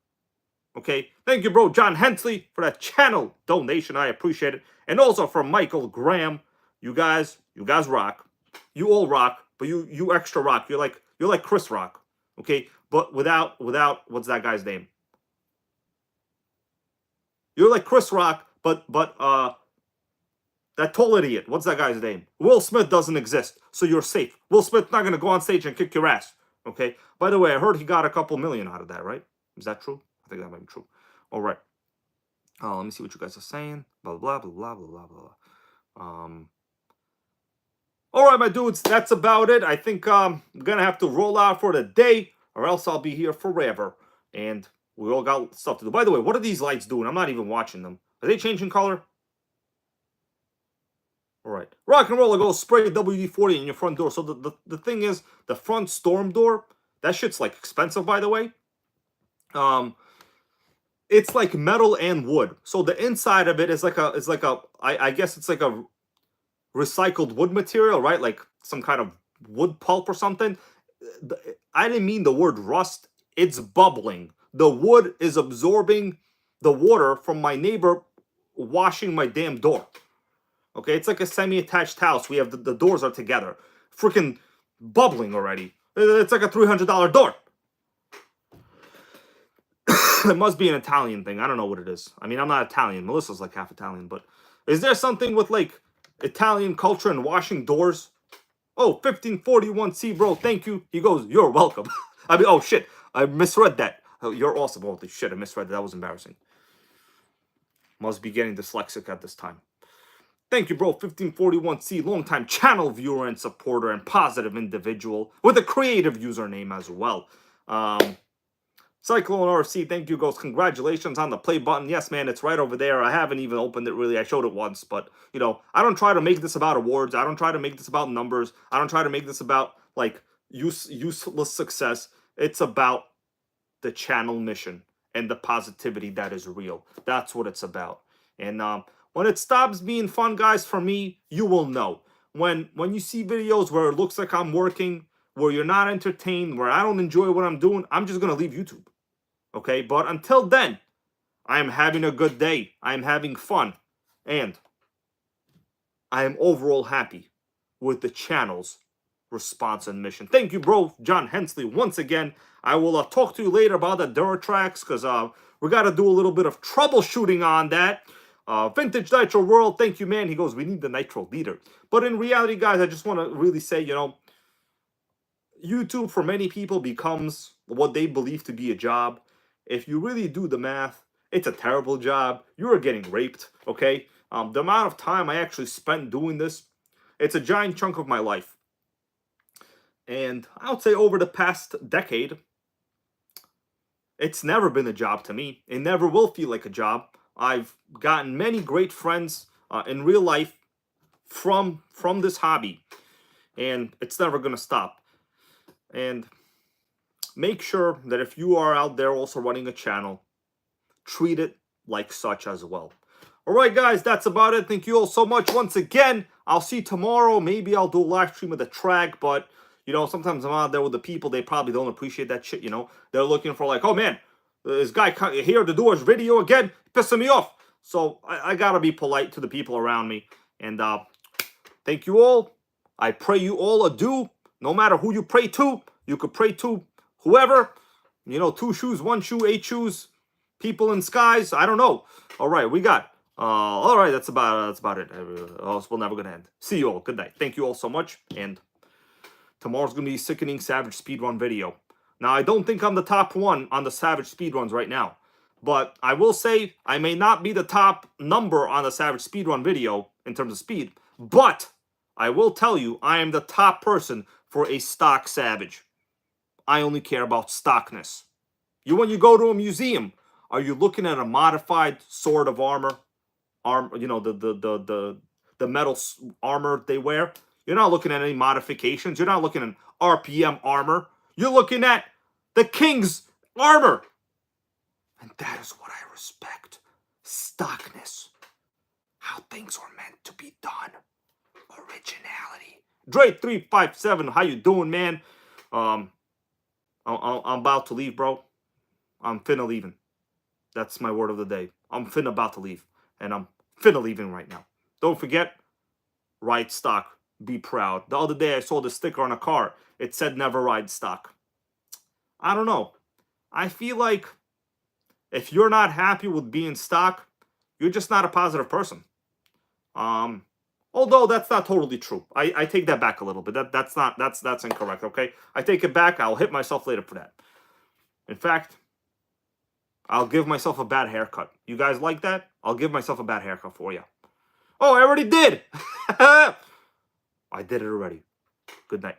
Okay? Thank you, bro, John Hensley, for that channel donation. I appreciate it. And also from Michael Graham. You guys rock. You all rock, but you extra rock. You're like Chris Rock. Okay? But without what's that guy's name? You're like Chris Rock, but that tall idiot. What's that guy's name? Will Smith doesn't exist, so you're safe. Will Smith's not going to go on stage and kick your ass. Okay? By the way, I heard he got a couple million out of that, right? Is that true? I think that might be true. All right. Let me see what you guys are saying. Blah, blah, blah, blah, blah, blah, blah. All right, my dudes. That's about it. I think I'm going to have to roll out for the day, or else I'll be here forever. And we all got stuff to do. By the way, what are these lights doing? I'm not even watching them. Are they changing color? All right. Rock and roller goes spray WD-40 in your front door. So the thing is, the front storm door, that shit's like expensive, by the way. it's like metal and wood. So the inside of it is like I guess it's like a recycled wood material, right? Like some kind of wood pulp or something. I didn't mean the word rust. It's bubbling. The wood is absorbing the water from my neighbor washing my damn door. Okay, it's like a semi-attached house. We have the doors are together. Freaking bubbling already. It's like a $300 door. It must be an Italian thing. I don't know what it is. I mean, I'm not Italian. Melissa's like half Italian, but is there something with like Italian culture and washing doors? Oh, 1541C, bro. Thank you. He goes, you're welcome. I mean, oh shit. I misread that. Oh, you're awesome. Holy shit, I misread that. That was embarrassing. Must be getting dyslexic at this time. Thank you, bro. 1541C, longtime channel viewer and supporter and positive individual with a creative username as well. Cyclone RC, thank you, goes, congratulations on the play button. Yes, man, it's right over there. I haven't even opened it, really. I showed it once, but, you know, I don't try to make this about awards. I don't try to make this about numbers. I don't try to make this about, like, useless success. It's about the channel mission and the positivity that is real. That's what it's about. And when it stops being fun, guys, for me, you will know. When you see videos where it looks like I'm working, where you're not entertained, where I don't enjoy what I'm doing, I'm just going to leave YouTube. Okay? But until then, I am having a good day. I am having fun. And I am overall happy with the channel's response and mission. Thank you, bro, John Hensley, once again. I will talk to you later about the Duratrax, because we got to do a little bit of troubleshooting on that. Vintage Nitro World, thank you, man. He goes, we need the Nitro leader. But in reality, guys, I just want to really say, you know, YouTube for many people becomes what they believe to be a job. If you really do the math, it's a terrible job. You are getting raped, okay? The amount of time I actually spent doing this, it's a giant chunk of my life. And I would say over the past decade, it's never been a job to me. It never will feel like a job. I've gotten many great friends in real life from this hobby. And it's never going to stop. And make sure that if you are out there also running a channel, treat it like such as well. All right, guys, that's about it. Thank you all so much once again. I'll see you tomorrow. Maybe I'll do a live stream of the track, but, you know, sometimes I'm out there with the people. They probably don't appreciate that shit, you know. They're looking for like, oh, man, this guy here to do his video again, pissing me off. So I got to be polite to the people around me. And thank you all. I pray you all adieu. No matter who you pray to, you could pray to whoever. You know, 2 shoes, 1 shoe, 8 shoes, people in skies. I don't know. All right, we got. All right, that's about it. Else we're never gonna end. See you all. Good night. Thank you all so much. And tomorrow's gonna be a sickening Savage speedrun video. Now, I don't think I'm the top one on the Savage speedruns right now, but I will say I may not be the top number on the Savage speedrun video in terms of speed, but I will tell you I am the top person for a stock Savage. I only care about stockness. When you go to a museum, are you looking at a modified sword of armor? You know, the metal armor they wear? You're not looking at any modifications. You're not looking at RPM armor. You're looking at the king's armor. And that is what I respect. Stockness. How things were meant to be done. Originality. Dre357, how you doing, man? I'm about to leave, bro. I'm finna leaving. That's my word of the day. I'm finna about to leave. And I'm finna leaving right now. Don't forget, ride stock. Be proud. The other day I saw the sticker on a car. It said never ride stock. I don't know. I feel like if you're not happy with being stock, you're just not a positive person. Although that's not totally true. I take that back a little bit. That's incorrect, okay? I take it back. I'll hit myself later for that. In fact, I'll give myself a bad haircut. You guys like that? I'll give myself a bad haircut for you. Oh, I already did. I did it already. Good night.